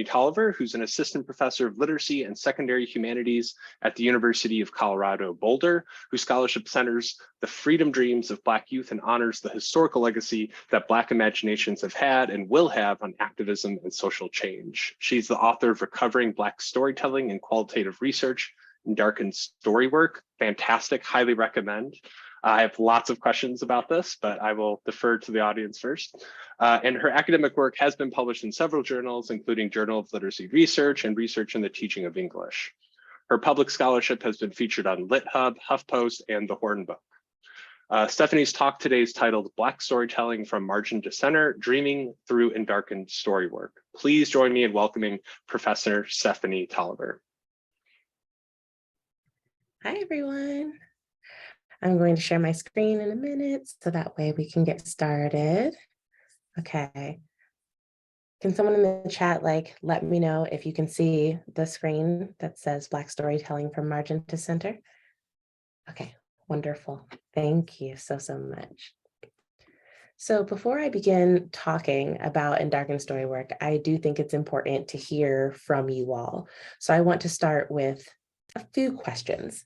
Toliver, who's an assistant professor of literacy and secondary humanities at the University of Colorado, Boulder, whose scholarship centers the freedom dreams of Black youth and honors the historical legacy that Black imaginations have had and will have on activism and social change. She's the author of Recovering Black Storytelling and Qualitative Research in Darkened Story Work. Fantastic, highly recommend. I have lots of questions about this, but I will defer to the audience first. And her academic work has been published in several journals, including Journal of Literacy Research and Research in the Teaching of English. Her public scholarship has been featured on LitHub, HuffPost, and the Horn Book. Stephanie's talk today is titled Black Storytelling from Margin to Center, Dreaming Through and Darkened Story Work. Please join me in welcoming Professor Stephanie Toliver. Hi, everyone. I'm going to share my screen in a minute so that way we can get started. Okay. Can someone in the chat let me know if you can see the screen that says Black Storytelling from Margin to Center? Okay, wonderful. Thank you so much. So before I begin talking about and darkened story work, I do think it's important to hear from you all. So I want to start with a few questions.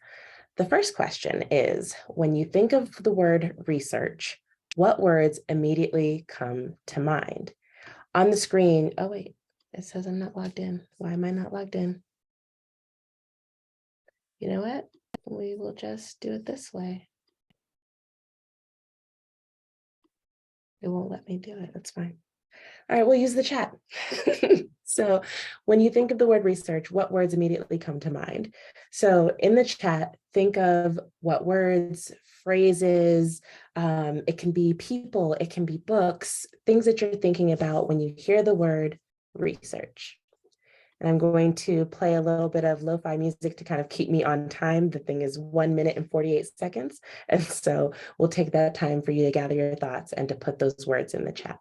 The first question is, when you think of the word research, what words immediately come to mind? On the screen, oh wait, it says I'm not logged in. Why am I not logged in? You know what? We will just do it this way. It won't let me do it, that's fine. All right, we'll use the chat. So when you think of the word research, what words immediately come to mind? So in the chat, think of what words, phrases, it can be people, it can be books, things that you're thinking about when you hear the word research. And I'm going to play a little bit of lo-fi music to kind of keep me on time. The thing is 1 minute and 48 seconds. And so we'll take that time for you to gather your thoughts and to put those words in the chat.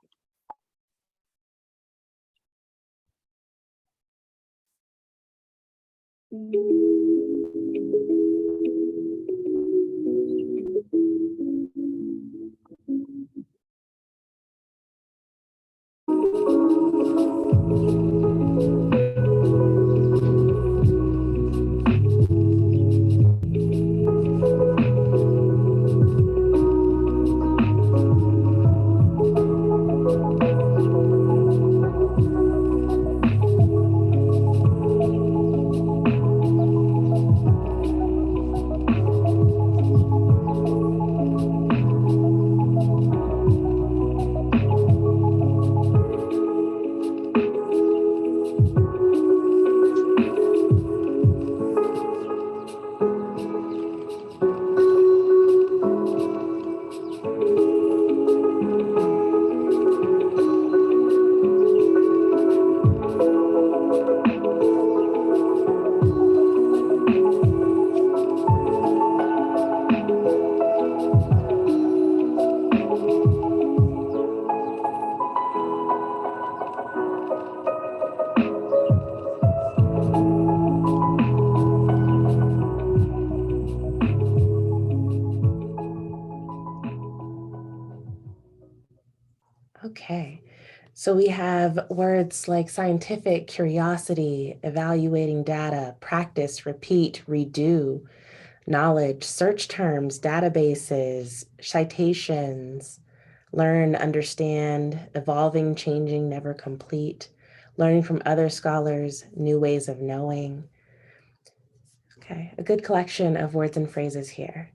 Okay, so we have words like scientific, curiosity, evaluating data, practice, repeat, redo, knowledge, search terms, databases, citations, learn, understand, evolving, changing, never complete, learning from other scholars, new ways of knowing. Okay, a good collection of words and phrases here.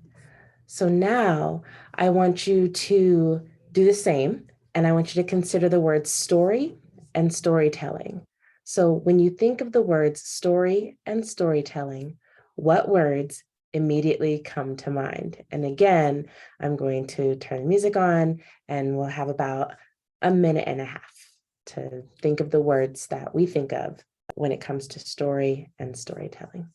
So now I want you to do the same, and I want you to consider the words story and storytelling. So when you think of the words story and storytelling, what words immediately come to mind? And again, I'm going to turn the music on and we'll have about 1.5 minutes to think of the words that we think of when it comes to story and storytelling.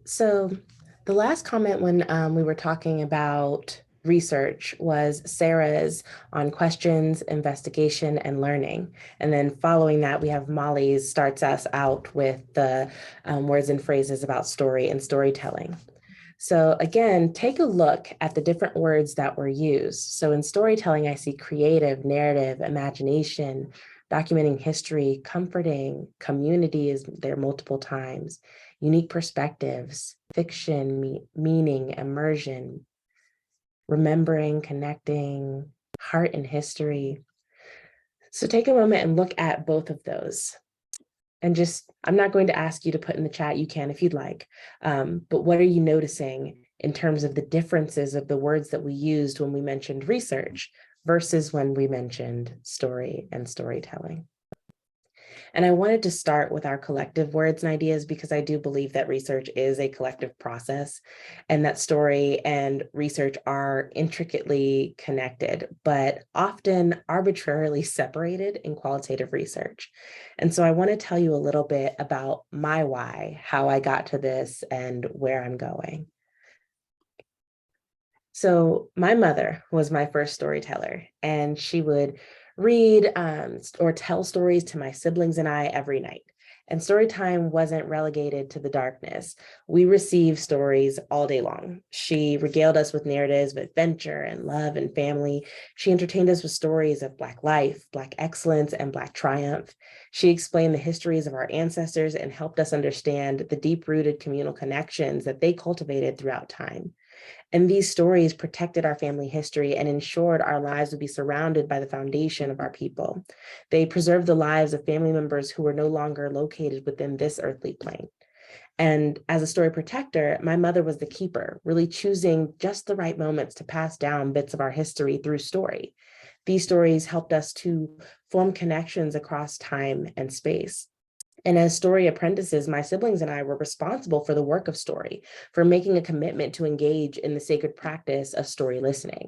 So the last comment when we were talking about research was Sarah's on questions, investigation, and learning. And then following that, we have Molly's starts us out with the words and phrases about story and storytelling. So again, take a look at the different words that were used. So in storytelling, I see creative, narrative, imagination, documenting history, comforting, community is there multiple times, unique perspectives, fiction, meaning, immersion, remembering, connecting, heart and history. So take a moment and look at both of those. And just, I'm not going to ask you to put in the chat, you can if you'd like, but what are you noticing in terms of the differences of the words that we used when we mentioned research versus when we mentioned story and storytelling? And I wanted to start with our collective words and ideas because I do believe that research is a collective process and that story and research are intricately connected, but often arbitrarily separated in qualitative research. And so I want to tell you a little bit about my why, how I got to this, and where I'm going. So my mother was my first storyteller, and she would read or tell stories to my siblings and I every night. And story time wasn't relegated to the darkness. We received stories all day long. She regaled us with narratives of adventure and love and family. She entertained us with stories of Black life, Black excellence, and Black triumph. She explained the histories of our ancestors and helped us understand the deep-rooted communal connections that they cultivated throughout time. And these stories protected our family history and ensured our lives would be surrounded by the foundation of our people. They preserved the lives of family members who were no longer located within this earthly plane. And as a story protector, my mother was the keeper, really choosing just the right moments to pass down bits of our history through story. These stories helped us to form connections across time and space. And as story apprentices, my siblings and I were responsible for the work of story, for making a commitment to engage in the sacred practice of story listening.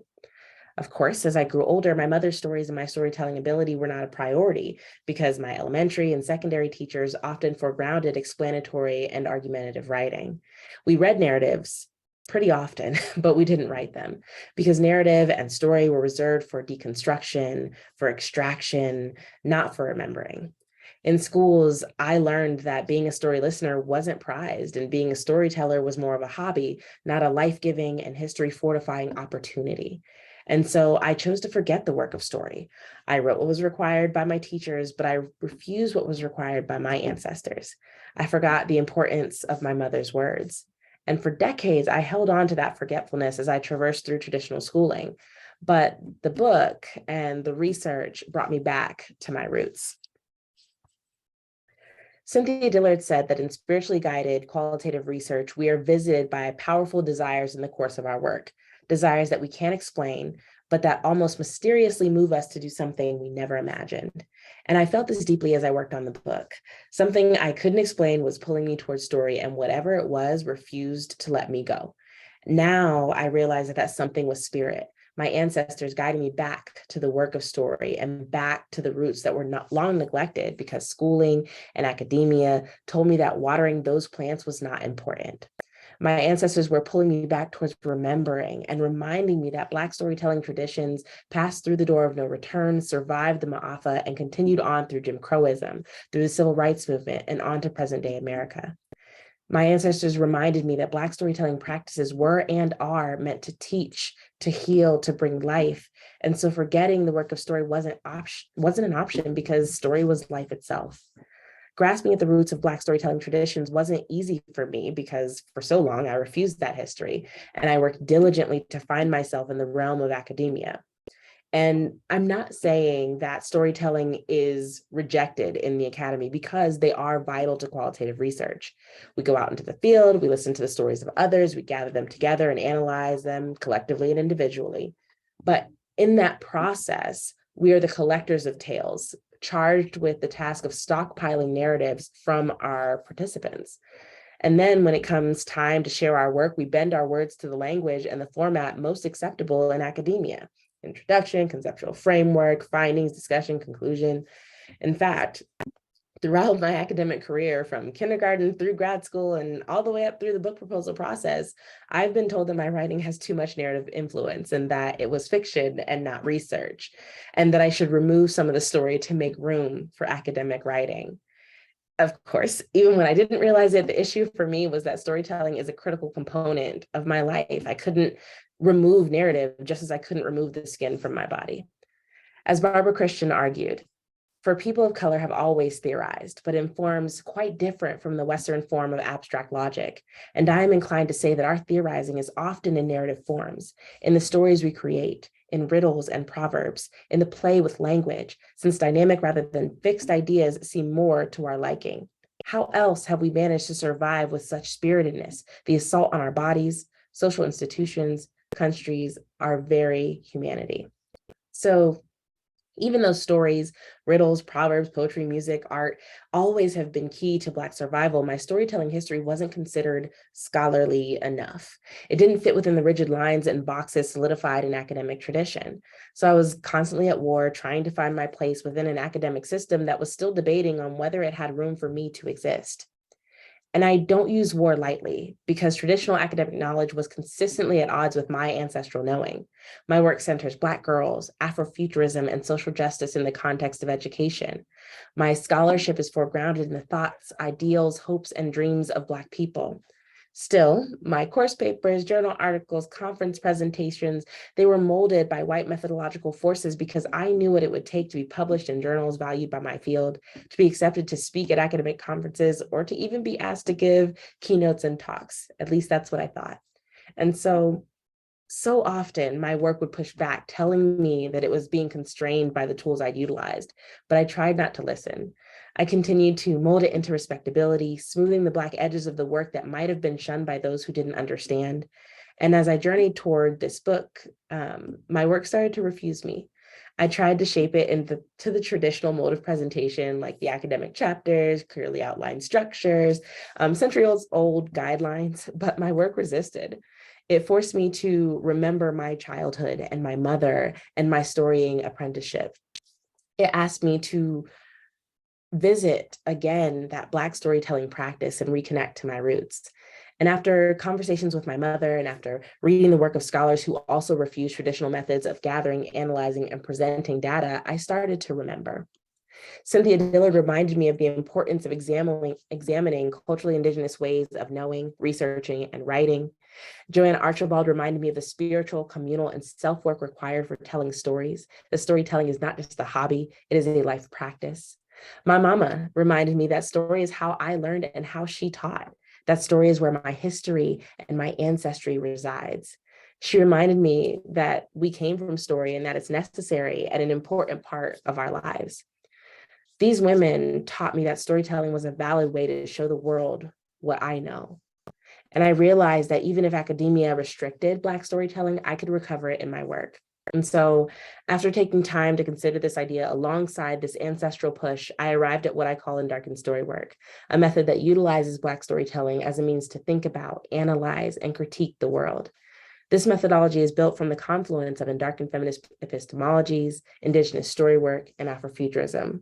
Of course, as I grew older, my mother's stories and my storytelling ability were not a priority because my elementary and secondary teachers often foregrounded explanatory and argumentative writing. We read narratives pretty often, but we didn't write them because narrative and story were reserved for deconstruction, for extraction, not for remembering. In schools, I learned that being a story listener wasn't prized, and being a storyteller was more of a hobby, not a life-giving and history-fortifying opportunity. And so I chose to forget the work of story. I wrote what was required by my teachers, but I refused what was required by my ancestors. I forgot the importance of my mother's words. And for decades, I held on to that forgetfulness as I traversed through traditional schooling. But the book and the research brought me back to my roots. Cynthia Dillard said that in spiritually guided qualitative research, we are visited by powerful desires in the course of our work, desires that we can't explain, but that almost mysteriously move us to do something we never imagined. And I felt this deeply as I worked on the book. Something I couldn't explain was pulling me towards story, and whatever it was refused to let me go. Now I realize that something was spirit, my ancestors guiding me back to the work of story and back to the roots that were not long neglected because schooling and academia told me that watering those plants was not important. My ancestors were pulling me back towards remembering and reminding me that Black storytelling traditions passed through the door of no return, survived the Ma'afa, and continued on through Jim Crowism, through the Civil Rights Movement, and on to present day America. My ancestors reminded me that Black storytelling practices were and are meant to teach, to heal, to bring life. And so forgetting the work of story wasn't an option because story was life itself. Grasping at the roots of Black storytelling traditions wasn't easy for me because for so long I refused that history, and I worked diligently to find myself in the realm of academia. And I'm not saying that storytelling is rejected in the academy because they are vital to qualitative research. We go out into the field, we listen to the stories of others, we gather them together and analyze them collectively and individually. But in that process, we are the collectors of tales, charged with the task of stockpiling narratives from our participants. And then when it comes time to share our work, we bend our words to the language and the format most acceptable in academia. Introduction, conceptual framework, findings, discussion, conclusion. In fact, Throughout my academic career, from kindergarten through grad school and all the way up through the book proposal process, I've been told that my writing has too much narrative influence and that it was fiction and not research, and that I should remove some of the story to make room for academic writing. Of course, even when I didn't realize it, the issue for me was that storytelling is a critical component of my life. I couldn't remove narrative just as I couldn't remove the skin from my body. As Barbara Christian argued, for people of color have always theorized, but in forms quite different from the Western form of abstract logic. And I am inclined to say that our theorizing is often in narrative forms, in the stories we create, in riddles and proverbs, in the play with language, since dynamic rather than fixed ideas seem more to our liking. How else have we managed to survive with such spiritedness, the assault on our bodies, social institutions, countries, our very humanity? So even though stories, riddles, proverbs, poetry, music, art always have been key to Black survival, my storytelling history wasn't considered scholarly enough. It didn't fit within the rigid lines and boxes solidified in academic tradition. So I was constantly at war trying to find my place within an academic system that was still debating on whether it had room for me to exist. And I don't use war lightly because traditional academic knowledge was consistently at odds with my ancestral knowing. My work centers Black girls, Afrofuturism, and social justice in the context of education. My scholarship is foregrounded in the thoughts, ideals, hopes, and dreams of Black people. Still, my course papers, journal articles, conference presentations, they were molded by white methodological forces because I knew what it would take to be published in journals valued by my field, to be accepted to speak at academic conferences, or to even be asked to give keynotes and talks. At least that's what I thought. And so often my work would push back, telling me that it was being constrained by the tools I'd utilized, but I tried not to listen. I continued to mold it into respectability, smoothing the Black edges of the work that might have been shunned by those who didn't understand. And as I journeyed toward this book, my work started to refuse me. I tried to shape it into the traditional mode of presentation, like the academic chapters, clearly outlined structures, century-old guidelines, but my work resisted. It forced me to remember my childhood and my mother and my storying apprenticeship. It asked me to visit again that Black storytelling practice and reconnect to my roots. And after conversations with my mother and after reading the work of scholars who also refuse traditional methods of gathering, analyzing, and presenting data, I started to remember. Cynthia Dillard reminded me of the importance of examining culturally indigenous ways of knowing, researching, and writing. Joanne Archibald reminded me of the spiritual, communal, and self-work required for telling stories. The storytelling is not just a hobby, it is a life practice. My mama reminded me that story is how I learned and how she taught. That story is where my history and my ancestry resides. She reminded me that we came from story and that it's necessary and an important part of our lives. These women taught me that storytelling was a valid way to show the world what I know. And I realized that even if academia restricted Black storytelling, I could recover it in my work. And so after taking time to consider this idea alongside this ancestral push, I arrived at what I call Endarkened Story Work, a method that utilizes Black storytelling as a means to think about, analyze, and critique the world. This methodology is built from the confluence of Endarkened feminist epistemologies, Indigenous story work, and Afrofuturism.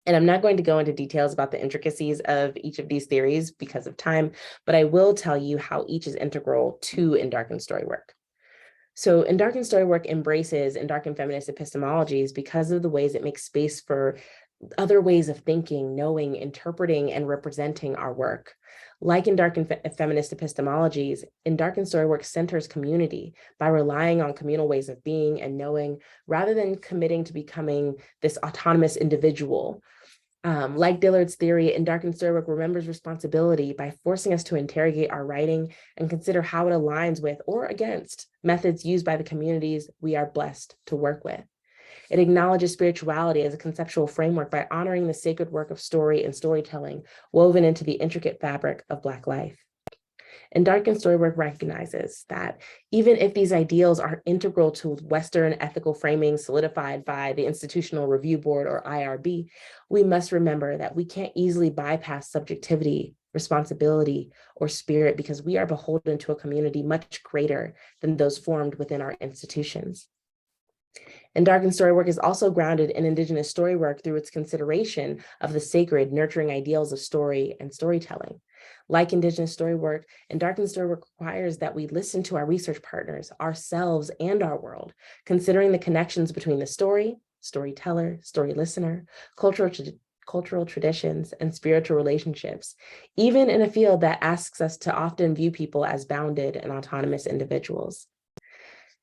And I'm not going to go into details about the intricacies of each of these theories because of time, but I will tell you how each is integral to Endarkened story work. So Endarkened story work embraces Endarkened feminist epistemologies because of the ways it makes space for other ways of thinking, knowing, interpreting, and representing our work. Like in feminist epistemologies, Endarkened story work centers community by relying on communal ways of being and knowing rather than committing to becoming this autonomous individual. Like Dillard's theory, Endarkened story work remembers responsibility by forcing us to interrogate our writing and consider how it aligns with or against methods used by the communities we are blessed to work with. It acknowledges spirituality as a conceptual framework by honoring the sacred work of story and storytelling woven into the intricate fabric of Black life. Endarkened story work recognizes that even if these ideals are integral to Western ethical framing solidified by the Institutional Review Board or IRB, we must remember that we can't easily bypass subjectivity, responsibility, or spirit because we are beholden to a community much greater than those formed within our institutions. And Darken's story work is also grounded in Indigenous story work through its consideration of the sacred, nurturing ideals of story and storytelling. Like Indigenous story work, and Darken's story work requires that we listen to our research partners, ourselves, and our world, considering the connections between the story, storyteller, story listener, cultural traditions, and spiritual relationships, even in a field that asks us to often view people as bounded and autonomous individuals.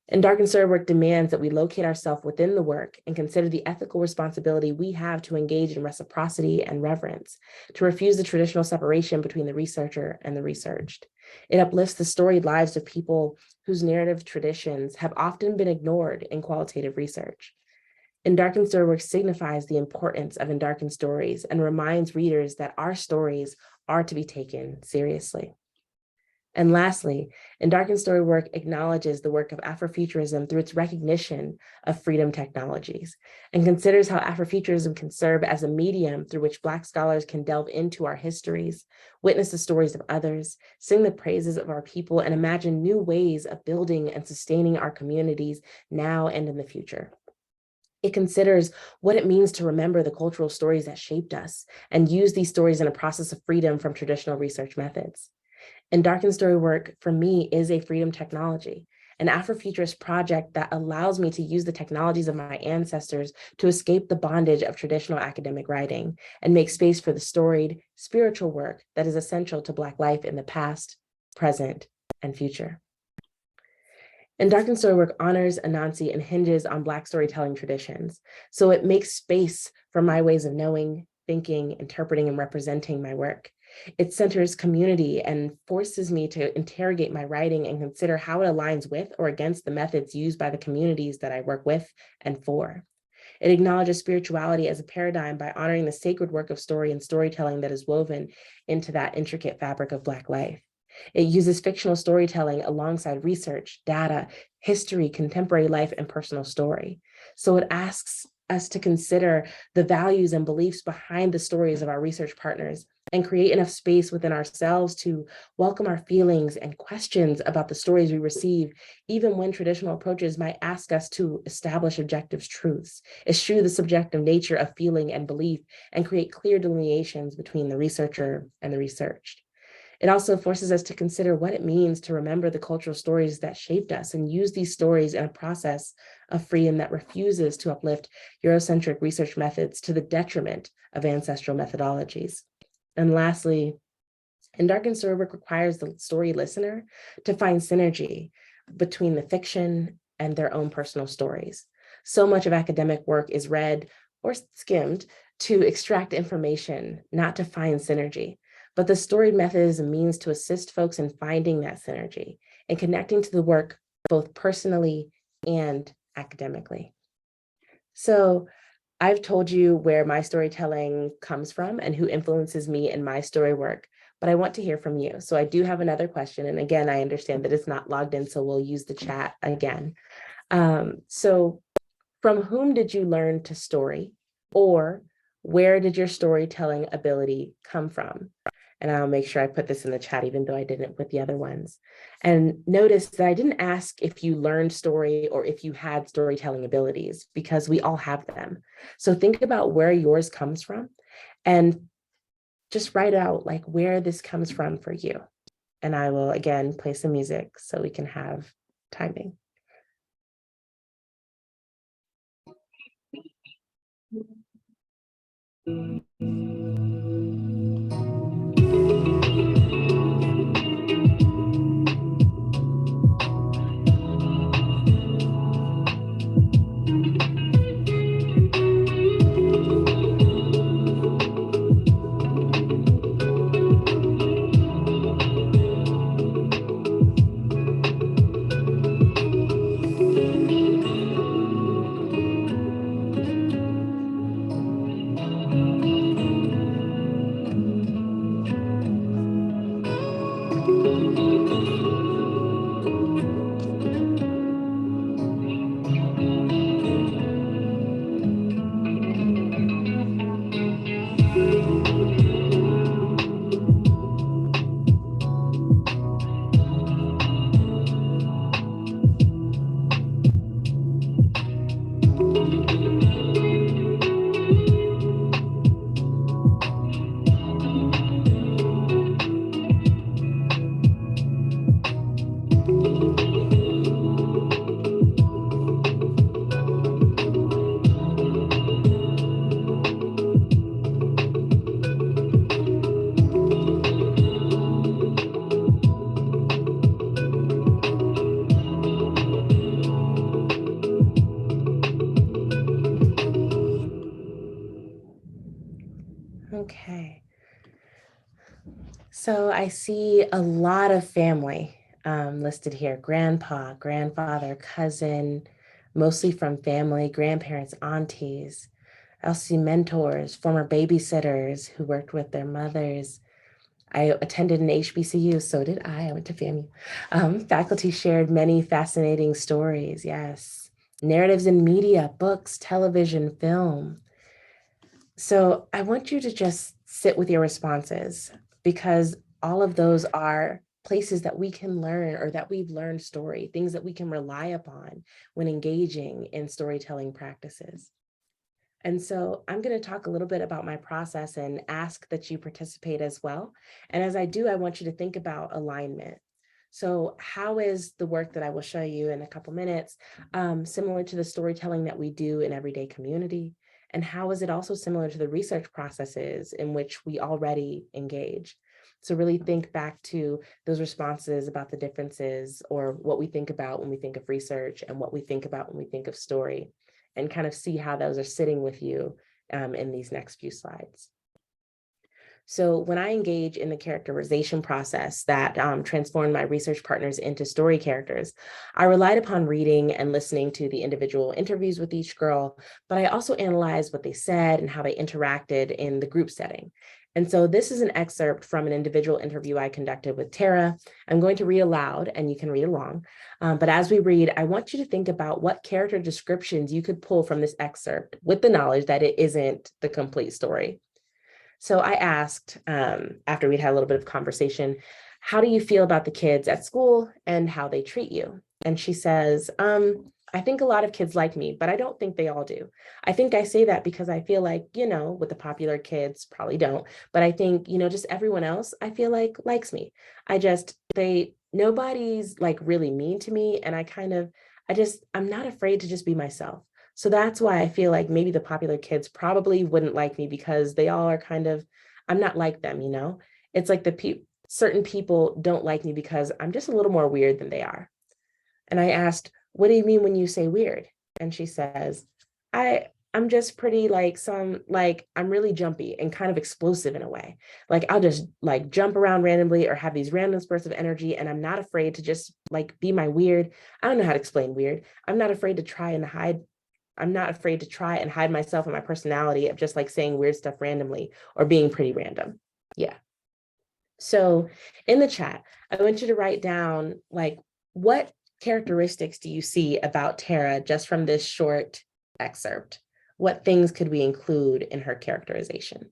And Dark and Story work demands that we locate ourselves within the work and consider the ethical responsibility we have to engage in reciprocity and reverence, to refuse the traditional separation between the researcher and the researched. It uplifts the storied lives of people whose narrative traditions have often been ignored in qualitative research. Endarkened Story work signifies the importance of endarkened stories and reminds readers that our stories are to be taken seriously. And lastly, Endarkened Story work acknowledges the work of Afrofuturism through its recognition of freedom technologies and considers how Afrofuturism can serve as a medium through which Black scholars can delve into our histories, witness the stories of others, sing the praises of our people, and imagine new ways of building and sustaining our communities now and in the future. It considers what it means to remember the cultural stories that shaped us and use these stories in a process of freedom from traditional research methods. And Darkened Story work, for me, is a freedom technology, an Afrofuturist project that allows me to use the technologies of my ancestors to escape the bondage of traditional academic writing and make space for the storied, spiritual work that is essential to Black life in the past, present, and future. And Darkened Story work honors Anansi and hinges on Black storytelling traditions. So it makes space for my ways of knowing, thinking, interpreting, and representing my work. It centers community and forces me to interrogate my writing and consider how it aligns with or against the methods used by the communities that I work with and for. It acknowledges spirituality as a paradigm by honoring the sacred work of story and storytelling that is woven into that intricate fabric of Black life. It uses fictional storytelling alongside research, data, history, contemporary life, and personal story. So it asks us to consider the values and beliefs behind the stories of our research partners and create enough space within ourselves to welcome our feelings and questions about the stories we receive, even when traditional approaches might ask us to establish objective truths, eschew the subjective nature of feeling and belief, and create clear delineations between the researcher and the researched. It also forces us to consider what it means to remember the cultural stories that shaped us and use these stories in a process of freedom that refuses to uplift Eurocentric research methods to the detriment of ancestral methodologies. And lastly, Endarkened Story work requires the story listener to find synergy between the fiction and their own personal stories. So much of academic work is read or skimmed to extract information, not to find synergy. But the storied method is a means to assist folks in finding that synergy and connecting to the work both personally and academically. So I've told you where my storytelling comes from and who influences me in my story work, but I want to hear from you. So I do have another question. And again, I understand that it's not logged in, so we'll use the chat again. So from whom did you learn to story, or where did your storytelling ability come from? And I'll make sure I put this in the chat, even though I didn't with the other ones. And notice that I didn't ask if you learned story or if you had storytelling abilities, because we all have them. So think about where yours comes from and just write out like where this comes from for you. And I will again play some music so we can have timing. So I see a lot of family listed here: grandpa, grandfather, cousin, mostly from family, grandparents, aunties. I also see mentors, former babysitters who worked with their mothers. I attended an HBCU, so did I. I went to FAMU. Faculty shared many fascinating stories, yes. Narratives in media, books, television, film. So I want you to just sit with your responses, because all of those are places that we can learn, or that we've learned story, things that we can rely upon when engaging in storytelling practices. And so I'm going to talk a little bit about my process and ask that you participate as well. And as I do, I want you to think about alignment. So how is the work that I will show you in a couple minutes similar to the storytelling that we do in everyday community? And how is it also similar to the research processes in which we already engage? So really think back to those responses about the differences, or what we think about when we think of research and what we think about when we think of story, and kind of see how those are sitting with you in these next few slides. So when I engage in the characterization process that transformed my research partners into story characters, I relied upon reading and listening to the individual interviews with each girl, but I also analyzed what they said and how they interacted in the group setting. And so this is an excerpt from an individual interview I conducted with Tara. I'm going to read aloud and you can read along. But as we read, I want you to think about what character descriptions you could pull from this excerpt, with the knowledge that it isn't the complete story. So I asked, after we'd had a little bit of conversation, how do you feel about the kids at school and how they treat you? And she says, I think a lot of kids like me, but I don't think they all do. I think I say that because I feel like, with the popular kids probably don't, but I think, just everyone else I feel like likes me. Nobody's like really mean to me. And I'm not afraid to just be myself. So that's why I feel like maybe the popular kids probably wouldn't like me, because they all are I'm not like them, It's like certain people don't like me because I'm just a little more weird than they are. And I asked, what do you mean when you say weird? And she says, I'm just pretty I'm really jumpy and kind of explosive in a way. Like I'll just like jump around randomly or have these random spurts of energy, and I'm not afraid to just like be my weird. I don't know how to explain weird. I'm not afraid to try and hide myself and my personality of just like saying weird stuff randomly or being pretty random. Yeah. So in the chat, I want you to write down like, what characteristics do you see about Tara just from this short excerpt? What things could we include in her characterization?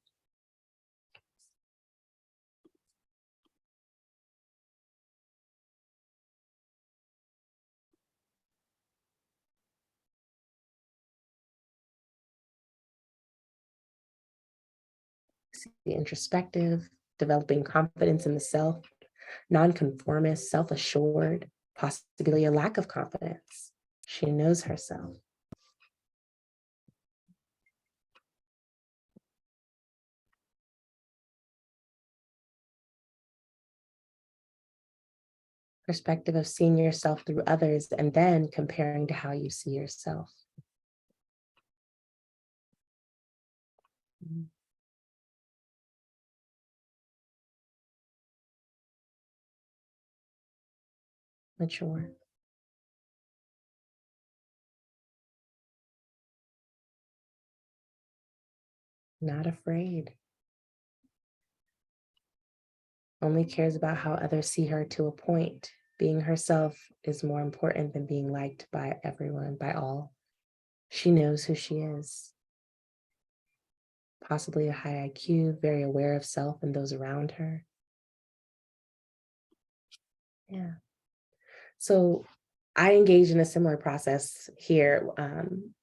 The introspective, developing confidence in the self, nonconformist, self-assured, possibly a lack of confidence. She knows herself. Perspective of seeing yourself through others and then comparing to how you see yourself. Mature. Not afraid. Only cares about how others see her to a point. Being herself is more important than being liked by everyone, by all. She knows who she is. Possibly a high IQ, very aware of self and those around her. Yeah. So I engaged in a similar process here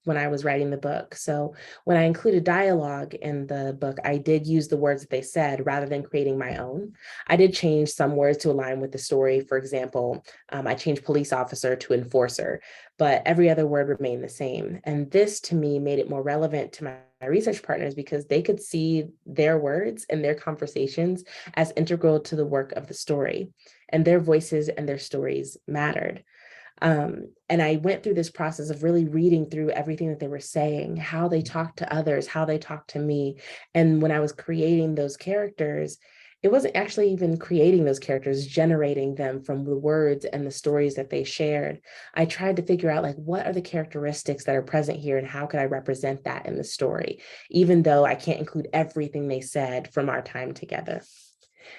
when I was writing the book. So when I included dialogue in the book, I did use the words that they said rather than creating my own. I did change some words to align with the story. For example, I changed police officer to enforcer, but every other word remained the same. And this to me made it more relevant to my research partners, because they could see their words and their conversations as integral to the work of the story, and their voices and their stories mattered. And I went through this process of really reading through everything that they were saying, how they talked to others, how they talked to me. And when I was creating those characters, it wasn't actually even creating those characters, generating them from the words and the stories that they shared. I tried to figure out like, what are the characteristics that are present here and how could I represent that in the story, even though I can't include everything they said from our time together.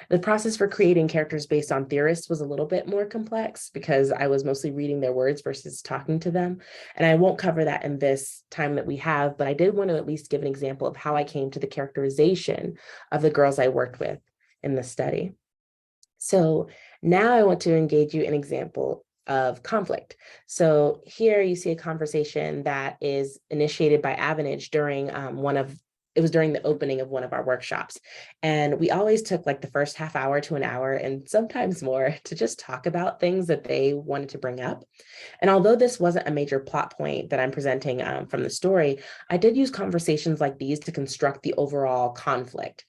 The process for creating characters based on theorists was a little bit more complex because I was mostly reading their words versus talking to them. And I won't cover that in this time that we have, but I did want to at least give an example of how I came to the characterization of the girls I worked with in the study. So now I want to engage you in an example of conflict. So here you see a conversation that is initiated by Avanage during it was during the opening of one of our workshops. And we always took like the first half hour to an hour and sometimes more to just talk about things that they wanted to bring up. And although this wasn't a major plot point that I'm presenting from the story, I did use conversations like these to construct the overall conflict.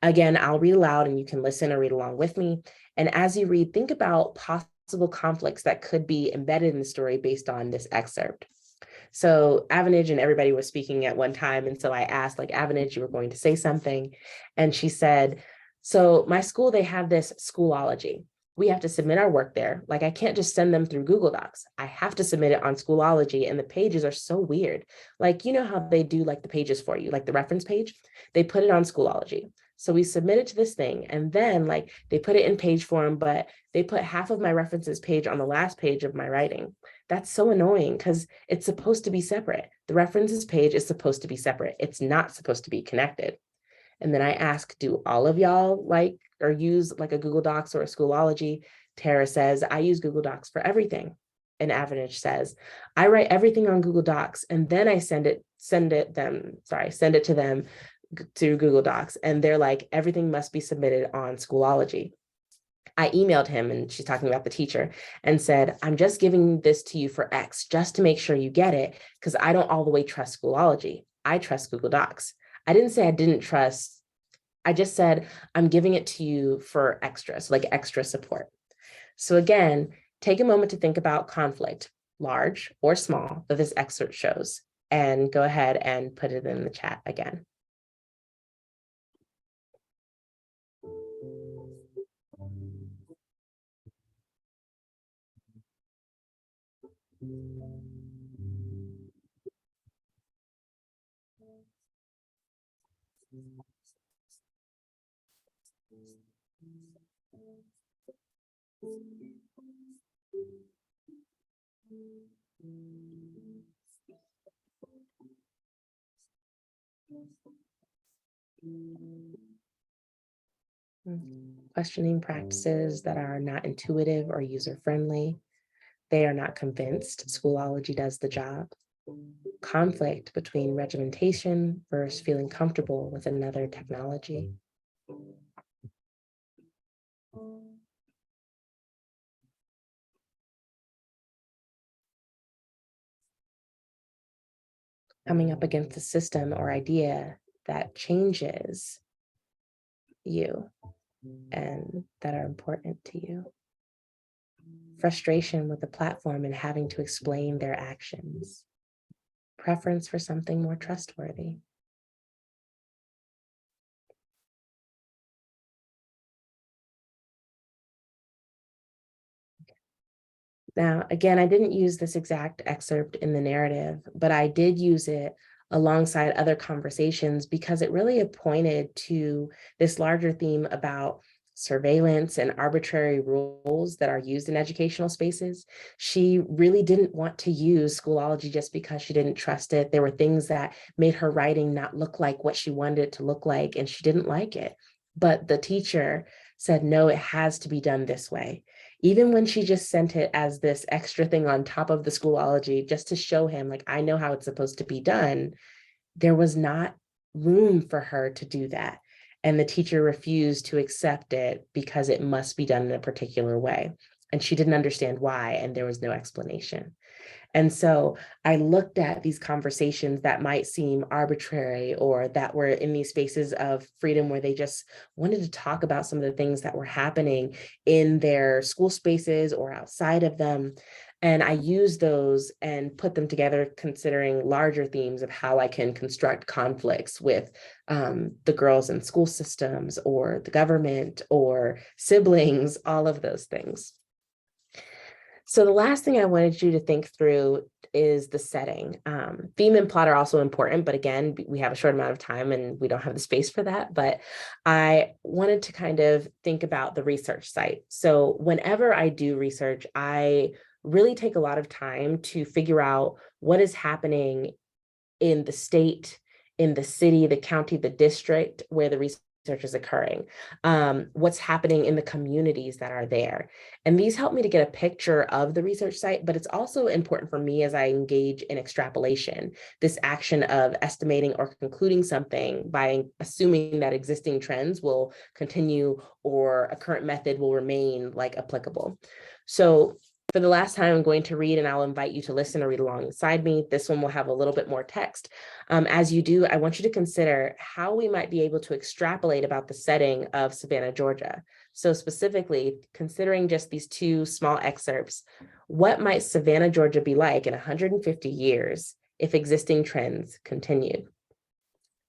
Again, I'll read aloud and you can listen or read along with me. And as you read, think about possible conflicts that could be embedded in the story based on this excerpt. So Avanage and everybody was speaking at one time. And so I asked, like, Avanage, you were going to say something. And she said, so my school, they have this Schoolology. We have to submit our work there. Like, I can't just send them through Google Docs. I have to submit it on Schoolology. And the pages are so weird. Like, you know how they do like the pages for you, like the reference page? They put it on Schoolology. So we submit it to this thing. And then like they put it in page form, but they put half of my references page on the last page of my writing. That's so annoying because it's supposed to be separate. The references page is supposed to be separate. It's not supposed to be connected. And then I ask, do all of y'all like or use like a Google Docs or a Schoolology? Tara says, I use Google Docs for everything. And Avanage says, I write everything on Google Docs and then I send it to them to Google Docs. And they're like, everything must be submitted on Schoolology. I emailed him, and she's talking about the teacher, and said, I'm just giving this to you for X, just to make sure you get it, because I don't all the way trust Schoolology. I trust Google Docs. I didn't say I didn't trust. I just said, I'm giving it to you for extra, so like extra support. So again, take a moment to think about conflict, large or small, that this excerpt shows, and go ahead and put it in the chat again. Questioning practices that are not intuitive or user-friendly. They are not convinced Schoolology does the job. Conflict between regimentation versus feeling comfortable with another technology. Coming up against a system or idea that changes you and that are important to you. Frustration with the platform and having to explain their actions. Preference for something more trustworthy. Now, again, I didn't use this exact excerpt in the narrative, but I did use it alongside other conversations because it really pointed to this larger theme about surveillance and arbitrary rules that are used in educational spaces. She really didn't want to use Schoolology just because she didn't trust it. There were things that made her writing not look like what she wanted it to look like, and she didn't like it. But the teacher said, no, it has to be done this way. Even when she just sent it as this extra thing on top of the Schoolology, just to show him, like, I know how it's supposed to be done, there was not room for her to do that. And the teacher refused to accept it because it must be done in a particular way. And she didn't understand why, and there was no explanation. And so I looked at these conversations that might seem arbitrary or that were in these spaces of freedom where they just wanted to talk about some of the things that were happening in their school spaces or outside of them. And I use those and put them together, considering larger themes of how I can construct conflicts with the girls in school systems or the government or siblings, all of those things. So the last thing I wanted you to think through is the setting. Theme and plot are also important, but again, we have a short amount of time and we don't have the space for that. But I wanted to kind of think about the research site. So whenever I do research, I really take a lot of time to figure out what is happening in the state, in the city, the county, the district where the research is occurring, what's happening in the communities that are there. And these help me to get a picture of the research site, but it's also important for me as I engage in extrapolation, this action of estimating or concluding something by assuming that existing trends will continue or a current method will remain like applicable. So for the last time, I'm going to read, and I'll invite you to listen or read alongside me. This one will have a little bit more text. As you do, I want you to consider how we might be able to extrapolate about the setting of Savannah, Georgia. So specifically, considering just these two small excerpts, what might Savannah, Georgia be like in 150 years if existing trends continued?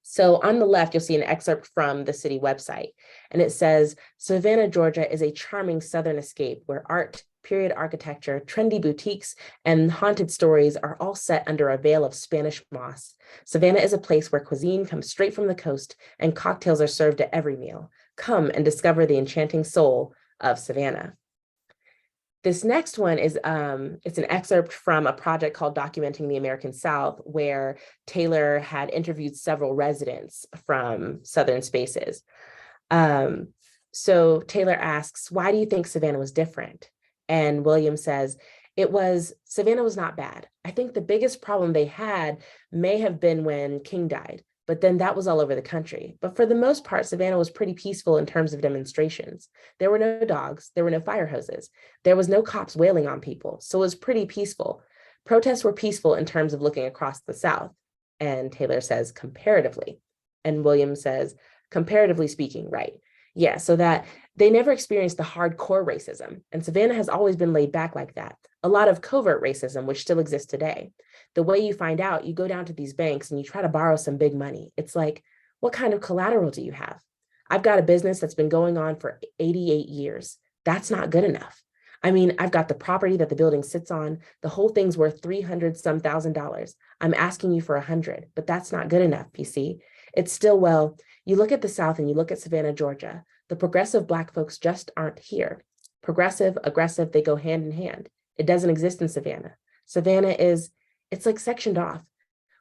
So on the left, you'll see an excerpt from the city website, and it says, Savannah, Georgia is a charming Southern escape where art, period architecture, trendy boutiques, and haunted stories are all set under a veil of Spanish moss. Savannah is a place where cuisine comes straight from the coast and cocktails are served at every meal. Come and discover the enchanting soul of Savannah. This next one is it's an excerpt from a project called Documenting the American South, where Taylor had interviewed several residents from Southern spaces. So Taylor asks, why do you think Savannah was different? And William says, Savannah was not bad. I think the biggest problem they had may have been when King died, but then that was all over the country. But for the most part, Savannah was pretty peaceful in terms of demonstrations. There were no dogs, there were no fire hoses, there was no cops wailing on people, so it was pretty peaceful. Protests were peaceful in terms of looking across the South. And Taylor says, comparatively. And William says, comparatively speaking, right. Yeah, so that they never experienced the hardcore racism. And Savannah has always been laid back like that. A lot of covert racism, which still exists today. The way you find out, you go down to these banks and you try to borrow some big money. It's like, what kind of collateral do you have? I've got a business that's been going on for 88 years. That's not good enough. I mean, I've got the property that the building sits on. The whole thing's worth $300-some thousand. I'm asking you for 100, but that's not good enough, you see. It's still, well, you look at the South and you look at Savannah, Georgia. The progressive Black folks just aren't here. Progressive, aggressive, they go hand in hand. It doesn't exist in Savannah. Savannah it's like sectioned off.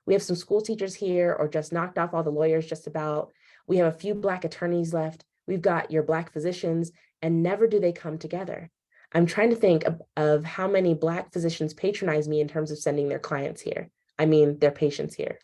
We have some school teachers here, or just knocked off all the lawyers just about. We have a few Black attorneys left. We've got your Black physicians, and never do they come together. I'm trying to think of how many Black physicians patronize me in terms of sending their clients here. I mean, their patients here.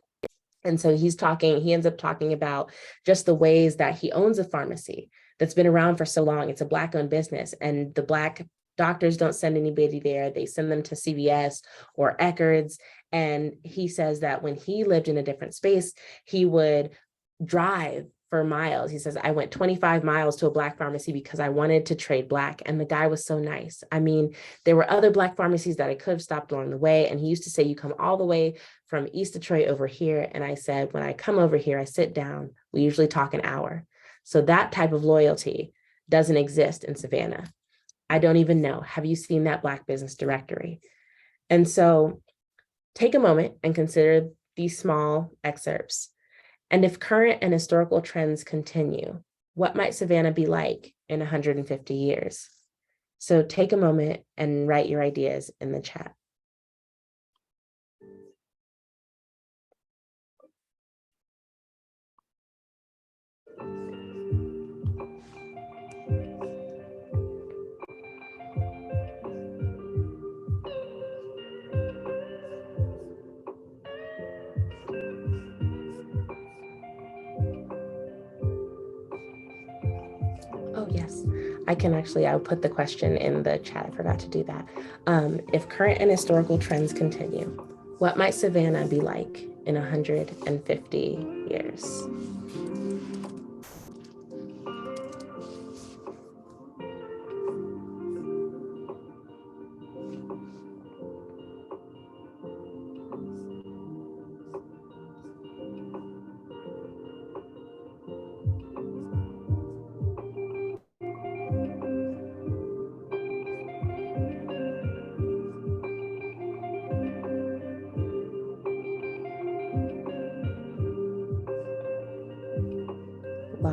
And so he ends up talking about just the ways that he owns a pharmacy that's been around for so long. It's a Black-owned business, and the Black doctors don't send anybody there. They send them to CVS or Eckerd's. And he says that when he lived in a different space, he would drive for miles. He says, I went 25 miles to a Black pharmacy because I wanted to trade Black. And the guy was so nice. I mean, there were other Black pharmacies that I could have stopped along the way. And he used to say, you come all the way from East Detroit over here. And I said, when I come over here, I sit down. We usually talk an hour. So that type of loyalty doesn't exist in Savannah. I don't even know. Have you seen that Black business directory? And so take a moment and consider these small excerpts. And if current and historical trends continue, what might Savannah be like in 150 years? So take a moment and write your ideas in the chat. Oh, yes, I'll put the question in the chat. I forgot to do that. If current and historical trends continue, what might Savannah be like in 150 years?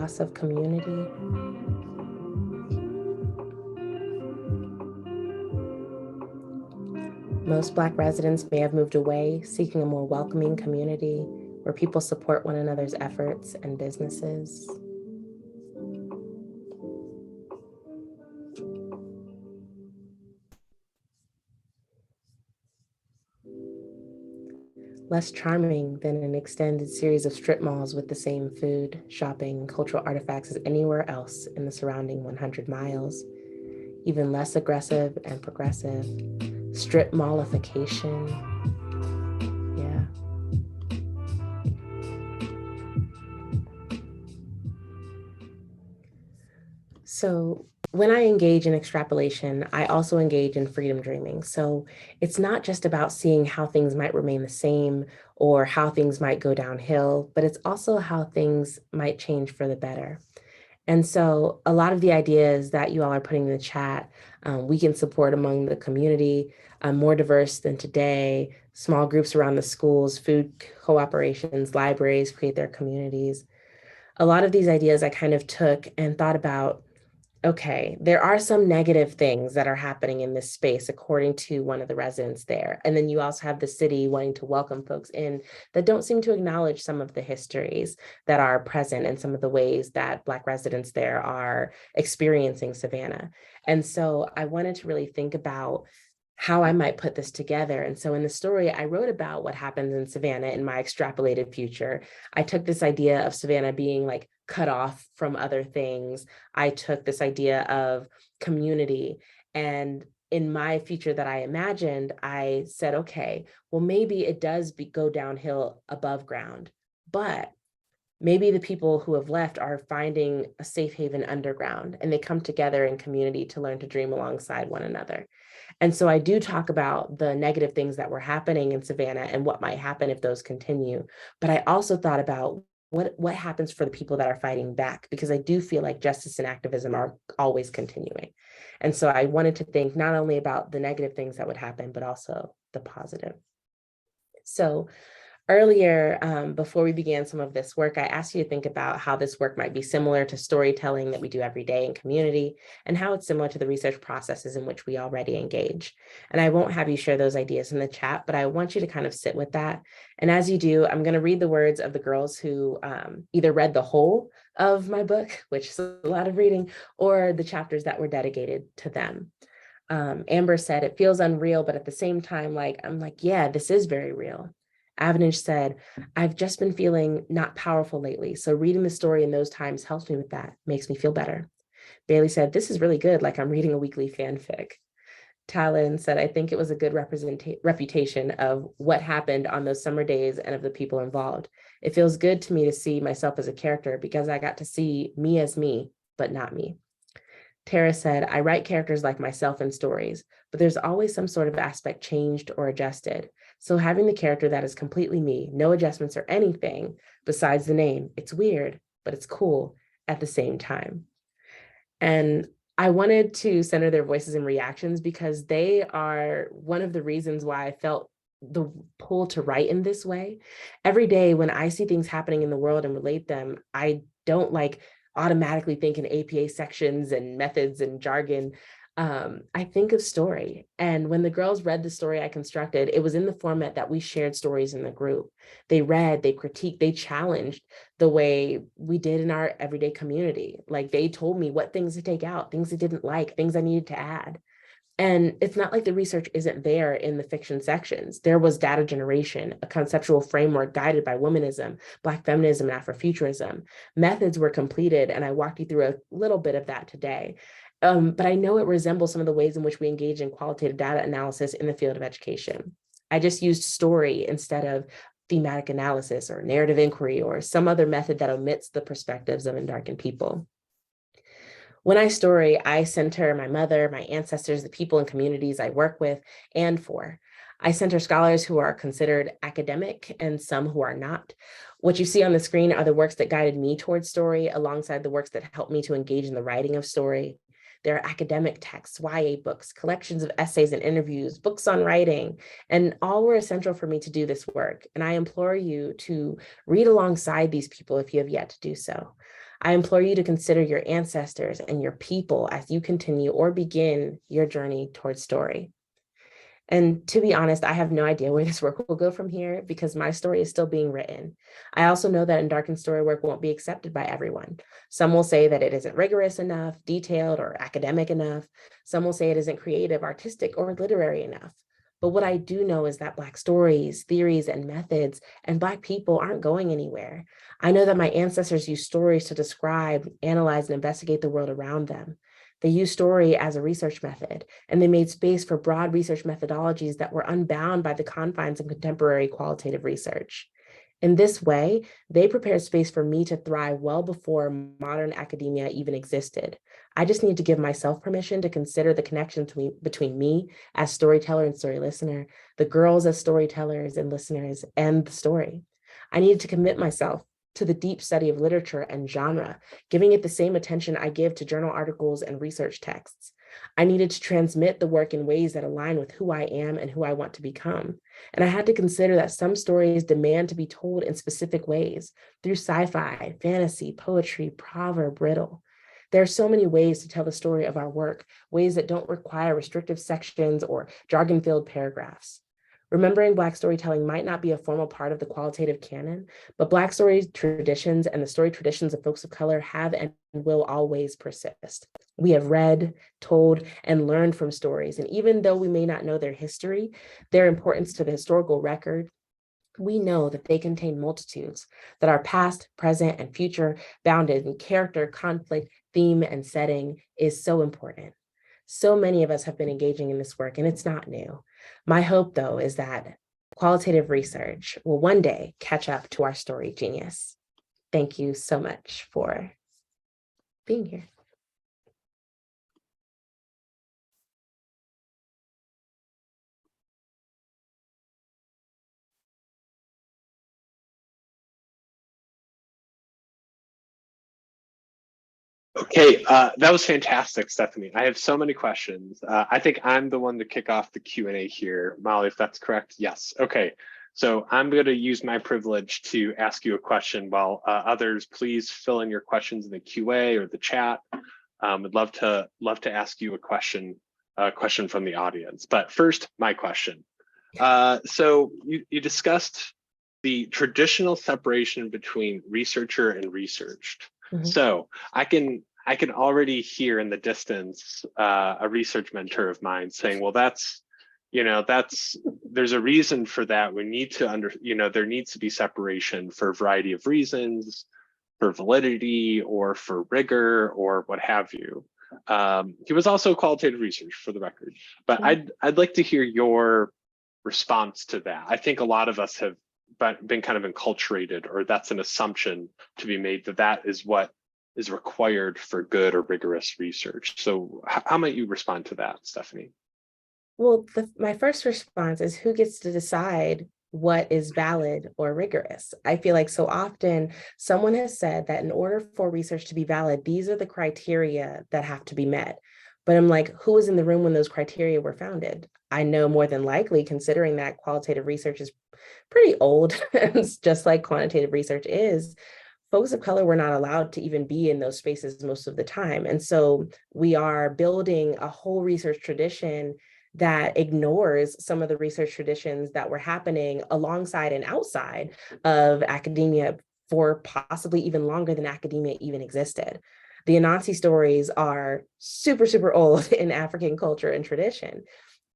loss of community. Most Black residents may have moved away, seeking a more welcoming community where people support one another's efforts and businesses. Less charming than an extended series of strip malls with the same food, shopping, and cultural artifacts as anywhere else in the surrounding 100 miles. Even less aggressive and progressive. Strip mallification. Yeah. So when I engage in extrapolation, I also engage in freedom dreaming. So it's not just about seeing how things might remain the same or how things might go downhill, but it's also how things might change for the better. And so a lot of the ideas that you all are putting in the chat, we can support among the community, more diverse than today, small groups around the schools, food cooperations, libraries create their communities. A lot of these ideas I kind of took and thought about, okay, there are some negative things that are happening in this space, according to one of the residents there. And then you also have the city wanting to welcome folks in that don't seem to acknowledge some of the histories that are present and some of the ways that Black residents there are experiencing Savannah. And so I wanted to really think about how I might put this together. And so in the story, I wrote about what happens in Savannah in my extrapolated future. I took this idea of Savannah being like cut off from other things. I took this idea of community, and in my future that I imagined, I said, okay, well, maybe it does go downhill above ground, but maybe the people who have left are finding a safe haven underground, and they come together in community to learn to dream alongside one another. And so I do talk about the negative things that were happening in Savannah and what might happen if those continue. But I also thought about what happens for the people that are fighting back, because I do feel like justice and activism are always continuing. And so I wanted to think not only about the negative things that would happen, but also the positive. So earlier, before we began some of this work, I asked you to think about how this work might be similar to storytelling that we do every day in community, and how it's similar to the research processes in which we already engage. And I won't have you share those ideas in the chat, but I want you to kind of sit with that. And as you do, I'm going to read the words of the girls who either read the whole of my book, which is a lot of reading, or the chapters that were dedicated to them. Amber said, "It feels unreal, but at the same time, I'm like, yeah, this is very real." Avenage said, "I've just been feeling not powerful lately, so reading the story in those times helps me with that, makes me feel better." Bailey said, "This is really good, like I'm reading a weekly fanfic." Talon said, "I think it was a good reputation of what happened on those summer days and of the people involved. It feels good to me to see myself as a character because I got to see me as me, but not me." Tara said, "I write characters like myself in stories, but there's always some sort of aspect changed or adjusted. So having the character that is completely me, no adjustments or anything besides the name, it's weird, but it's cool at the same time." And I wanted to center their voices and reactions because they are one of the reasons why I felt the pull to write in this way. Every day when I see things happening in the world and relate them, I don't automatically think in APA sections and methods and jargon. I think of story. And when the girls read the story I constructed, it was in the format that we shared stories in the group. They read, they critiqued, they challenged the way we did in our everyday community. Like they told me what things to take out, things they didn't like, things I needed to add. And it's not like the research isn't there in the fiction sections. There was data generation, a conceptual framework guided by womanism, Black feminism, and Afrofuturism. Methods were completed, and I walked you through a little bit of that today. But I know it resembles some of the ways in which we engage in qualitative data analysis in the field of education. I just used story instead of thematic analysis or narrative inquiry or some other method that omits the perspectives of undarkened people. When I story, I center my mother, my ancestors, the people and communities I work with and for. I center scholars who are considered academic and some who are not. What you see on the screen are the works that guided me towards story alongside the works that helped me to engage in the writing of story. There are academic texts, YA books, collections of essays and interviews, books on writing, and all were essential for me to do this work. And I implore you to read alongside these people if you have yet to do so. I implore you to consider your ancestors and your people as you continue or begin your journey towards story. And to be honest, I have no idea where this work will go from here because my story is still being written. I also know that Undarkened story work won't be accepted by everyone. Some will say that it isn't rigorous enough, detailed, or academic enough. Some will say it isn't creative, artistic, or literary enough. But what I do know is that Black stories, theories, and methods, and Black people aren't going anywhere. I know that my ancestors used stories to describe, analyze, and investigate the world around them. They used story as a research method, and they made space for broad research methodologies that were unbound by the confines of contemporary qualitative research. In this way, they prepared space for me to thrive well before modern academia even existed. I just need to give myself permission to consider the connection between me as storyteller and story listener, the girls as storytellers and listeners, and the story. I needed to commit myself to the deep study of literature and genre, giving it the same attention I give to journal articles and research texts. I needed to transmit the work in ways that align with who I am and who I want to become. And I had to consider that some stories demand to be told in specific ways, through sci-fi, fantasy, poetry, proverb, riddle. There are so many ways to tell the story of our work, ways that don't require restrictive sections or jargon-filled paragraphs. Remembering Black storytelling might not be a formal part of the qualitative canon, but Black story traditions and the story traditions of folks of color have and will always persist. We have read, told, and learned from stories, and even though we may not know their history, their importance to the historical record, we know that they contain multitudes, that are past, present, and future bounded in character, conflict, theme, and setting is so important. So many of us have been engaging in this work, and it's not new. My hope, though, is that qualitative research will one day catch up to our story genius. Thank you so much for being here. Okay, that was fantastic, Stephanie. I have so many questions. I think I'm the one to kick off the Q&A here. Molly, if that's correct, yes. Okay, so I'm going to use my privilege to ask you a question while others please fill in your questions in the QA or the chat. I'd love to ask you a question from the audience. But first, my question. So you discussed the traditional separation between researcher and researched. Mm-hmm. So I can already hear in the distance a research mentor of mine saying, well, there's a reason for that. We need to there needs to be separation for a variety of reasons, for validity or for rigor or what have you. He was also qualitative research, for the record, but mm-hmm. I'd like to hear your response to that. I think a lot of us have been kind of enculturated, or that's an assumption to be made that is what is required for good or rigorous research. So how might you respond to that, Stephanie? Well, my first response is who gets to decide what is valid or rigorous? I feel like so often someone has said that in order for research to be valid, these are the criteria that have to be met. But I'm like, who was in the room when those criteria were founded? I know more than likely, considering that qualitative research is pretty old, just like quantitative research is, folks of color were not allowed to even be in those spaces most of the time. And so we are building a whole research tradition that ignores some of the research traditions that were happening alongside and outside of academia for possibly even longer than academia even existed. The Anansi stories are super, super old in African culture and tradition.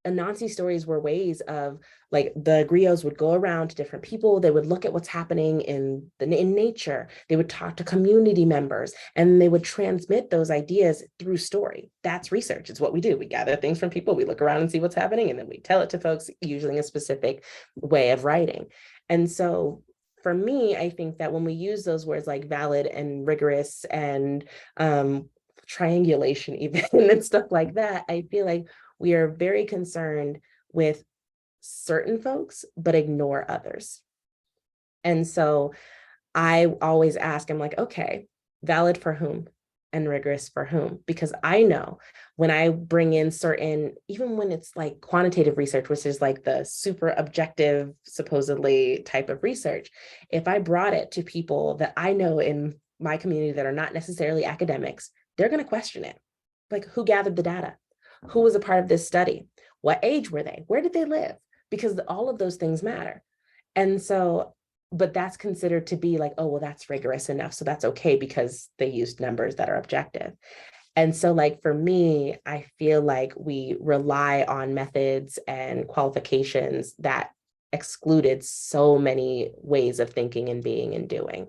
Anansi stories were ways of, like, the griots would go around to different people. They would look at what's happening in nature. They would talk to community members, and they would transmit those ideas through story. That's research. It's what we do. We gather things from people. We look around and see what's happening, and then we tell it to folks, usually in a specific way of writing. And so for me, I think that when we use those words like valid and rigorous and triangulation even and stuff like that, I feel like we are very concerned with certain folks, but ignore others. And so I always ask, I'm like, okay, valid for whom and rigorous for whom? Because I know when I bring in certain, even when it's like quantitative research, which is like the super objective, supposedly type of research, if I brought it to people that I know in my community that are not necessarily academics, they're going to question it. Like, who gathered the data? Who was a part of this study? What age were they? Where did they live? Because all of those things matter. And so, but that's considered to be like, oh, well, that's rigorous enough. So that's okay because they used numbers that are objective. And so, like, for me, I feel like we rely on methods and qualifications that excluded so many ways of thinking and being and doing.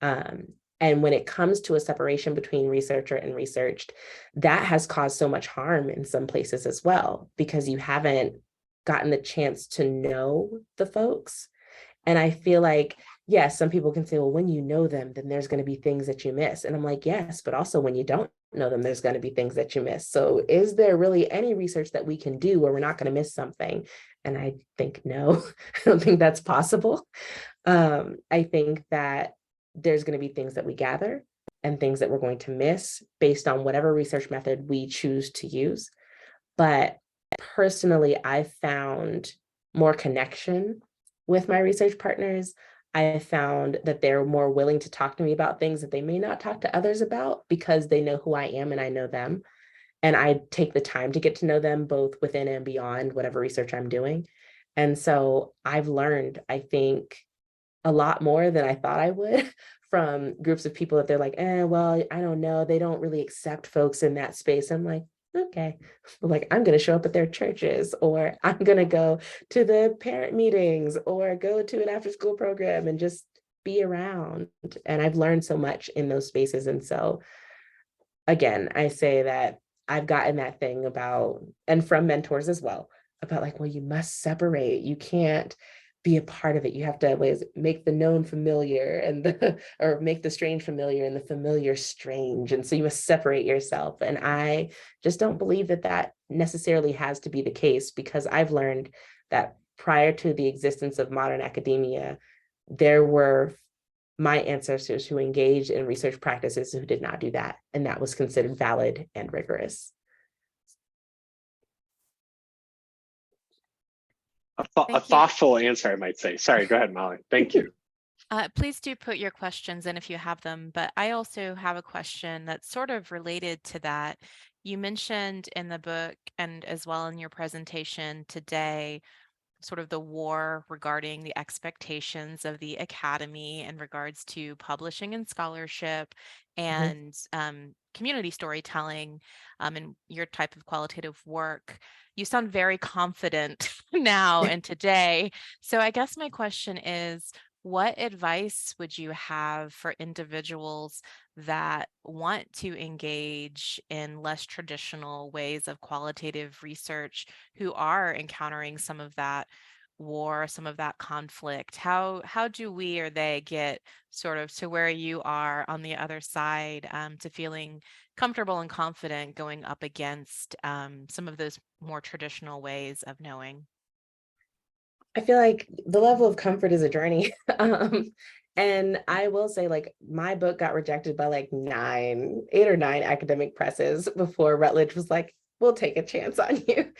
Um, and when it comes to a separation between researcher and researched, that has caused so much harm in some places as well, because you haven't gotten the chance to know the folks. And I feel like, yes, some people can say, well, when you know them, then there's going to be things that you miss. And I'm like, yes, but also when you don't know them, there's going to be things that you miss. So is there really any research that we can do where we're not going to miss something? And I think, no, I don't think that's possible. I think that there's going to be things that we gather and things that we're going to miss based on whatever research method we choose to use. But personally, I found more connection with my research partners. I found that they're more willing to talk to me about things that they may not talk to others about because they know who I am and I know them. And I take the time to get to know them both within and beyond whatever research I'm doing. And so I've learned, I think, a lot more than I thought I would from groups of people that they're like, well, I don't know. They don't really accept folks in that space. I'm like, okay, like I'm going to show up at their churches, or I'm going to go to the parent meetings, or go to an after school program and just be around. And I've learned so much in those spaces. And so again, I say that I've gotten that thing about, and from mentors as well, about like, well, you must separate. You can't be a part of it. You have to always make the known familiar and or make the strange familiar and the familiar strange. And so you must separate yourself. And I just don't believe that that necessarily has to be the case, because I've learned that prior to the existence of modern academia, there were my ancestors who engaged in research practices who did not do that. And that was considered valid and rigorous. A thoughtful answer, I might say. Sorry, go ahead, Molly. Thank you. Please do put your questions in if you have them, but I also have a question that's sort of related to that. You mentioned in the book and as well in your presentation today, sort of the war regarding the expectations of the academy in regards to publishing and scholarship and community storytelling and your type of qualitative work. You sound very confident now and today. So I guess my question is, what advice would you have for individuals that want to engage in less traditional ways of qualitative research, who are encountering some of that war, some of that conflict? How do we or they get sort of to where you are on the other side, to feeling comfortable and confident going up against some of those more traditional ways of knowing? I feel like the level of comfort is a journey. And I will say, like, my book got rejected by like 8 or 9 academic presses before Routledge was like, we'll take a chance on you.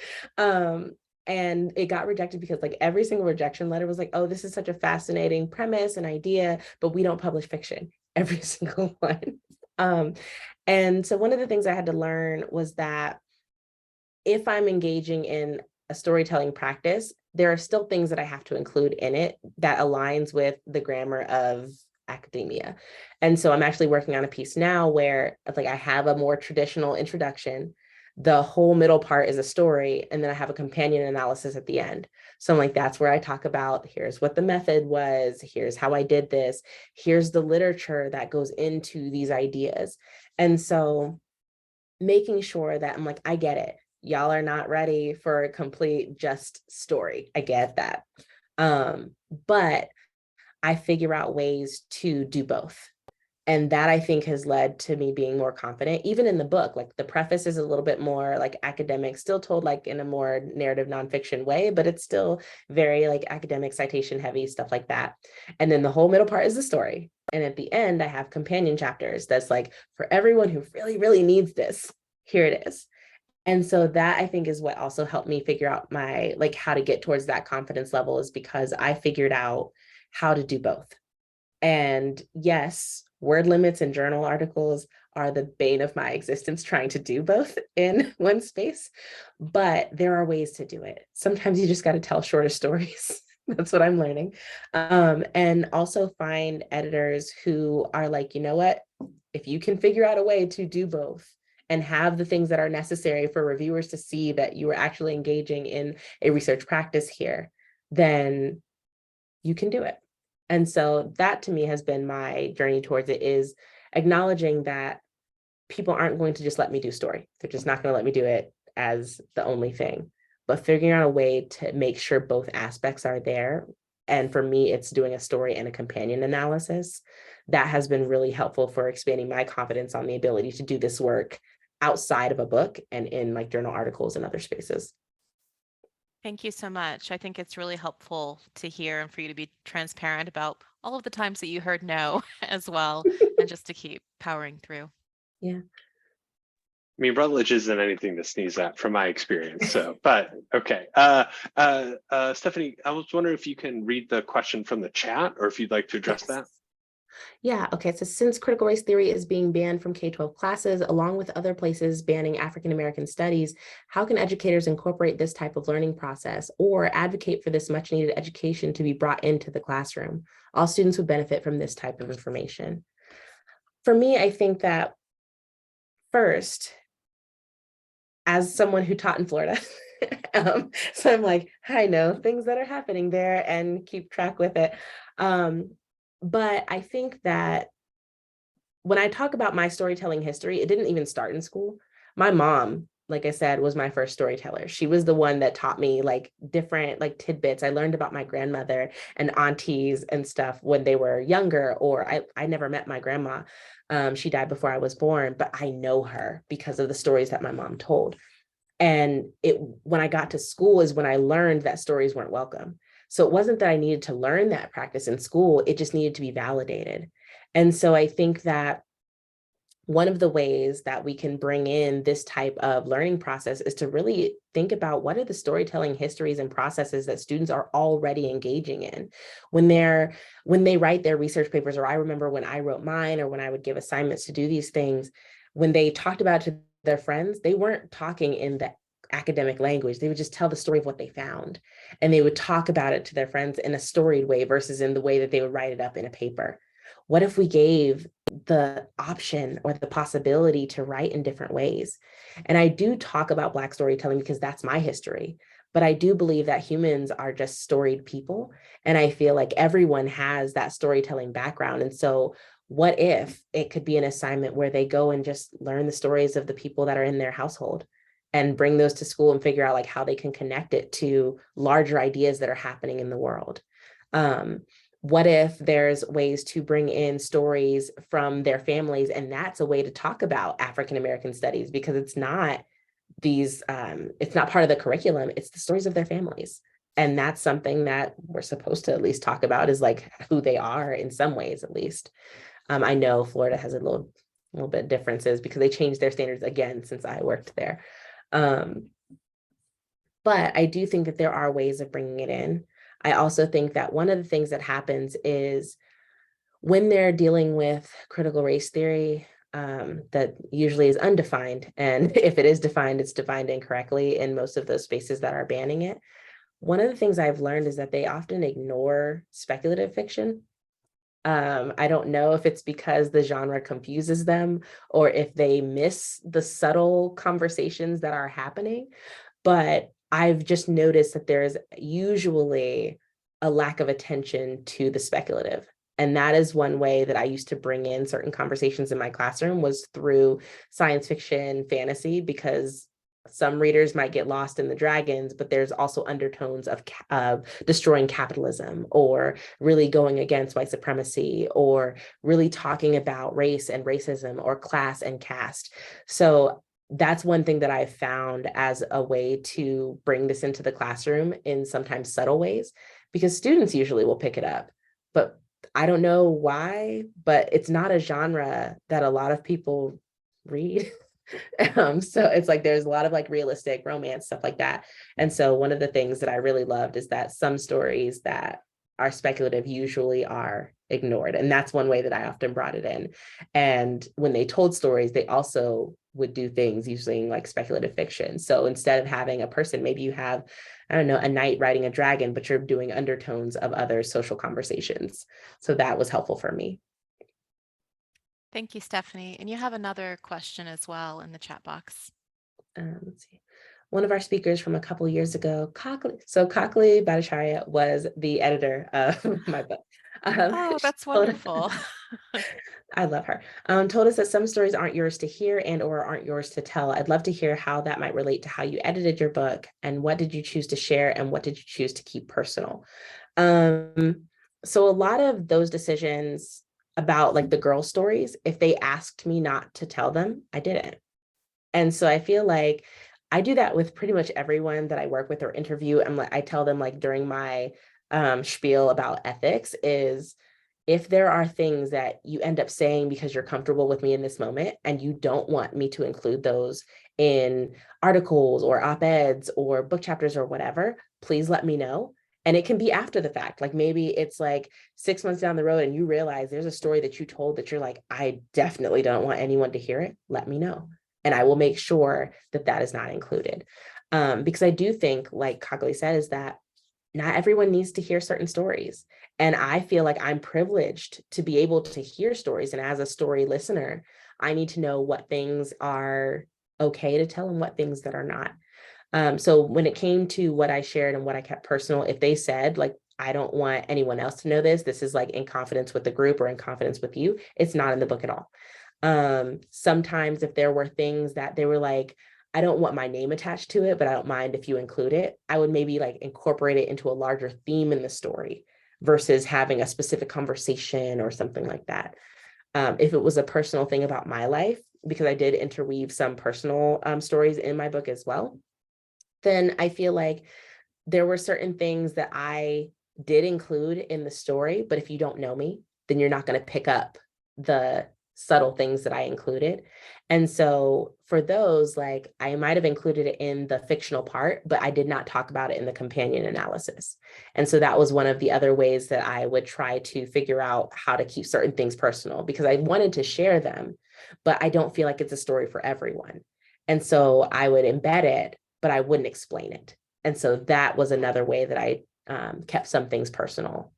And it got rejected because like every single rejection letter was like, oh, this is such a fascinating premise and idea, but we don't publish fiction. Every single one. And so one of the things I had to learn was that if I'm engaging in a storytelling practice, there are still things that I have to include in it that aligns with the grammar of academia. And so I'm actually working on a piece now where like I have a more traditional introduction. The whole middle part is a story, and then I have a companion analysis at the end. So I'm like, that's where I talk about, here's what the method was, here's how I did this, here's the literature that goes into these ideas. And so making sure that I'm like, I get it. Y'all are not ready for a complete just story. I get that. But I figure out ways to do both. And that I think has led to me being more confident, even in the book. Like the preface is a little bit more like academic, still told like in a more narrative nonfiction way, but it's still very like academic citation heavy, stuff like that. And then the whole middle part is the story. And at the end, I have companion chapters that's like, for everyone who really, really needs this, here it is. And so that I think is what also helped me figure out my, like how to get towards that confidence level, is because I figured out how to do both. And yes, Word limits and journal articles are the bane of my existence trying to do both in one space, but there are ways to do it. Sometimes you just got to tell shorter stories. That's what I'm learning. And also find editors who are like, you know what, if you can figure out a way to do both and have the things that are necessary for reviewers to see that you are actually engaging in a research practice here, then you can do it. And so that to me has been my journey towards it, is acknowledging that people aren't going to just let me do story. They're just not going to let me do it as the only thing, but figuring out a way to make sure both aspects are there. And for me, it's doing a story and a companion analysis. That has been really helpful for expanding my confidence on the ability to do this work outside of a book and in like journal articles and other spaces. Thank you so much. I think it's really helpful to hear and for you to be transparent about all of the times that you heard no as well, and just to keep powering through. Yeah. I mean, Rutledge isn't anything to sneeze at from my experience. So, but okay. Stephanie, I was wondering if you can read the question from the chat, or if you'd like to address that. Yeah, okay, so since critical race theory is being banned from K-12 classes, along with other places banning African-American studies, how can educators incorporate this type of learning process or advocate for this much needed education to be brought into the classroom? All students would benefit from this type of information. For me, I think that first, as someone who taught in Florida, so I'm like, I know things that are happening there and keep track with it. But I think that when I talk about my storytelling history, it didn't even start in school. My mom, like I said, was my first storyteller. She was the one that taught me like different like tidbits. I learned about my grandmother and aunties and stuff when they were younger, or I never met my grandma. She died before I was born, but I know her because of the stories that my mom told. And when I got to school is when I learned that stories weren't welcome. So it wasn't that I needed to learn that practice in school, it just needed to be validated. And so I think that one of the ways that we can bring in this type of learning process is to really think about what are the storytelling histories and processes that students are already engaging in when they write their research papers. Or I remember when I wrote mine, or when I would give assignments to do these things, when they talked about it to their friends, they weren't talking in the academic language. They would just tell the story of what they found, and they would talk about it to their friends in a storied way versus in the way that they would write it up in a paper. What if we gave the option or the possibility to write in different ways? And I do talk about Black storytelling because that's my history, but I do believe that humans are just storied people. And I feel like everyone has that storytelling background. And so what if it could be an assignment where they go and just learn the stories of the people that are in their household and bring those to school and figure out like how they can connect it to larger ideas that are happening in the world? What if there's ways to bring in stories from their families, and that's a way to talk about African American studies, because it's not it's not part of the curriculum, it's the stories of their families. And that's something that we're supposed to at least talk about, is like who they are in some ways, at least. I know Florida has a little bit differences because they changed their standards again since I worked there. But I do think that there are ways of bringing it in. I also think that one of the things that happens is when they're dealing with critical race theory, that usually is undefined. And if it is defined, it's defined incorrectly in most of those spaces that are banning it. One of the things I've learned is that they often ignore speculative fiction. I don't know if it's because the genre confuses them or if they miss the subtle conversations that are happening, but I've just noticed that there's usually a lack of attention to the speculative. And that is one way that I used to bring in certain conversations in my classroom, was through science fiction, fantasy, because some readers might get lost in the dragons, but there's also undertones of destroying capitalism, or really going against white supremacy, or really talking about race and racism, or class and caste. So that's one thing that I've found as a way to bring this into the classroom in sometimes subtle ways, because students usually will pick it up, but I don't know why, but it's not a genre that a lot of people read. So it's like there's a lot of like realistic romance, stuff like that. And so one of the things that I really loved is that some stories that are speculative usually are ignored. And that's one way that I often brought it in. And when they told stories, they also would do things using like speculative fiction. So instead of having a person, maybe you have, I don't know, a knight riding a dragon, but you're doing undertones of other social conversations. So that was helpful for me. Thank you, Stephanie. And you have another question as well in the chat box. Let's see. One of our speakers from a couple of years ago, Cockley Bhattacharya was the editor of my book. Oh, that's wonderful. I love her. Told us that some stories aren't yours to hear and or aren't yours to tell. I'd love to hear how that might relate to how you edited your book, and what did you choose to share and what did you choose to keep personal? So a lot of those decisions about like the girl stories, if they asked me not to tell them, I didn't. And so I feel like I do that with pretty much everyone that I work with or interview. I tell them like during my spiel about ethics is, if there are things that you end up saying because you're comfortable with me in this moment and you don't want me to include those in articles or op-eds or book chapters or whatever, please let me know. And it can be after the fact. Like maybe it's like 6 months down the road and you realize there's a story that you told that you're like, I definitely don't want anyone to hear it. Let me know. And I will make sure that that is not included. Because I do think, like Cockley said, is that not everyone needs to hear certain stories. And I feel like I'm privileged to be able to hear stories. And as a story listener, I need to know what things are okay to tell and what things that are not. So when it came to what I shared and what I kept personal, if they said like, I don't want anyone else to know this is like in confidence with the group or in confidence with you, it's not in the book at all. Sometimes if there were things that they were like, I don't want my name attached to it, but I don't mind if you include it, I would maybe like incorporate it into a larger theme in the story versus having a specific conversation or something like that. If it was a personal thing about my life, because I did interweave some personal stories in my book as well, then I feel like there were certain things that I did include in the story, but if you don't know me, then you're not going to pick up the subtle things that I included. And so for those, like I might have included it in the fictional part, but I did not talk about it in the companion analysis. And so that was one of the other ways that I would try to figure out how to keep certain things personal, because I wanted to share them, but I don't feel like it's a story for everyone. And so I would embed it, but I wouldn't explain it. And so that was another way that I kept some things personal.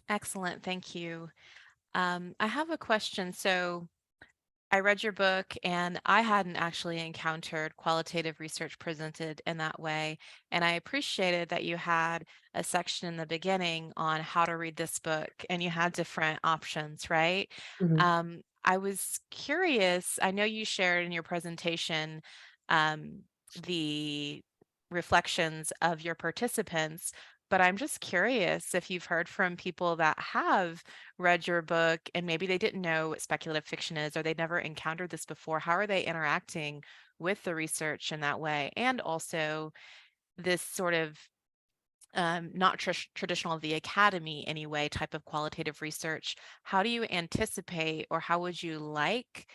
Excellent. Thank you. I have a question. So I read your book and I hadn't actually encountered qualitative research presented in that way. And I appreciated that you had a section in the beginning on how to read this book and you had different options, right? Mm-hmm. I was curious, I know you shared in your presentation the reflections of your participants, but I'm just curious if you've heard from people that have read your book and maybe they didn't know what speculative fiction is or they'd never encountered this before. How are they interacting with the research in that way? And also this sort of not traditional of the academy anyway type of qualitative research. How do you anticipate or how would you like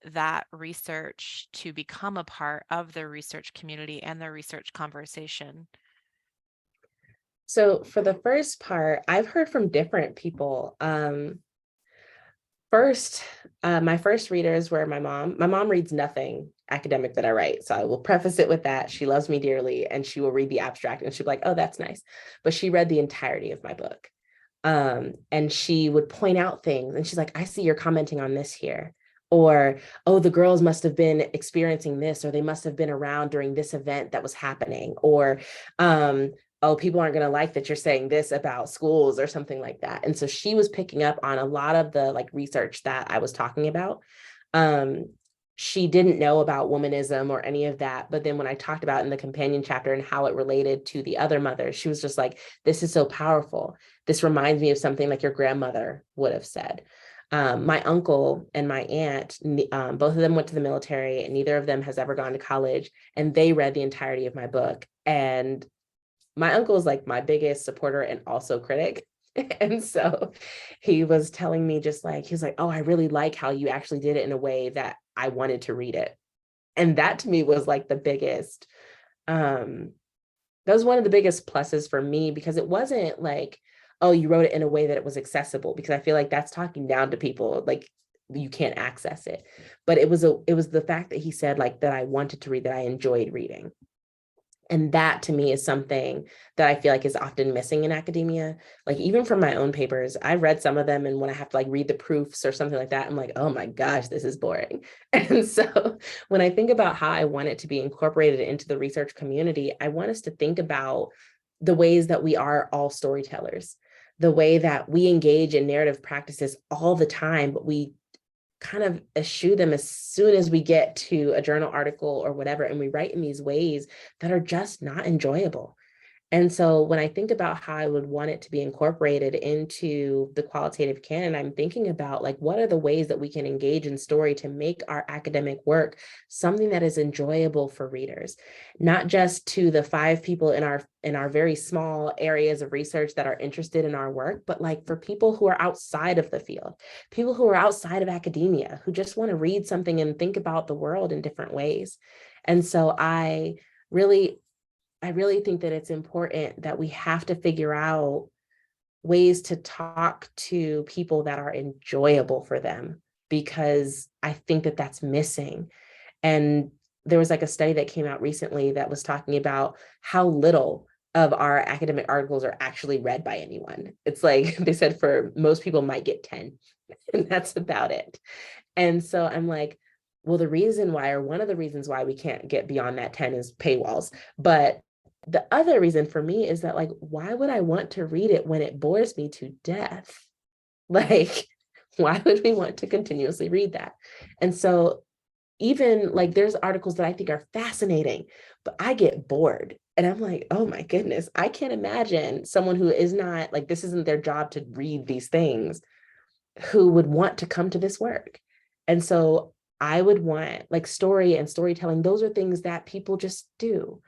that research to become a part of the research community and the research conversation? So for the first part, I've heard from different people. First, my first readers were my mom. My mom reads nothing academic that I write. So I will preface it with that. She loves me dearly and she will read the abstract and she'll be like, oh, that's nice. But she read the entirety of my book. And she would point out things and she's like, I see you're commenting on this here. Or, oh, the girls must have been experiencing this, or they must have been around during this event that was happening. Or, oh, people aren't going to like that you're saying this about schools or something like that. And so she was picking up on a lot of the like research that I was talking about. She didn't know about womanism or any of that. But then when I talked about in the companion chapter and how it related to the other mothers, she was just like, this is so powerful. This reminds me of something like your grandmother would have said. My uncle and my aunt, both of them went to the military and neither of them has ever gone to college. And they read the entirety of my book. And my uncle is like my biggest supporter and also critic. And so he was telling me just like, he was like, oh, I really like how you actually did it in a way that I wanted to read it. And that to me was like the biggest, that was one of the biggest pluses for me because it wasn't like, oh, you wrote it in a way that it was accessible, because I feel like that's talking down to people, like you can't access it. But it was the fact that he said like that I wanted to read, that I enjoyed reading. And that to me is something that I feel like is often missing in academia. Like even from my own papers, I've read some of them, and when I have to like read the proofs or something like that, I'm like, oh my gosh, this is boring. And so when I think about how I want it to be incorporated into the research community, I want us to think about the ways that we are all storytellers, the way that we engage in narrative practices all the time, but we kind of eschew them as soon as we get to a journal article or whatever, and we write in these ways that are just not enjoyable. And so when I think about how I would want it to be incorporated into the qualitative canon, I'm thinking about like, what are the ways that we can engage in story to make our academic work something that is enjoyable for readers, not just to the 5 people in our very small areas of research that are interested in our work, but like for people who are outside of the field, people who are outside of academia, who just want to read something and think about the world in different ways. And so I really think that it's important that we have to figure out ways to talk to people that are enjoyable for them, because I think that that's missing. And there was like a study that came out recently that was talking about how little of our academic articles are actually read by anyone. It's like they said for most people might get 10, and that's about it. And so I'm like, well, the reason why, or one of the reasons why we can't get beyond that 10 is paywalls. But the other reason for me is that, like, why would I want to read it when it bores me to death? Like, why would we want to continuously read that? And so even like there's articles that I think are fascinating, but I get bored. And I'm like, oh my goodness, I can't imagine someone who is not like, this isn't their job to read these things, who would want to come to this work. And so I would want like story and storytelling. Those are things that people just do.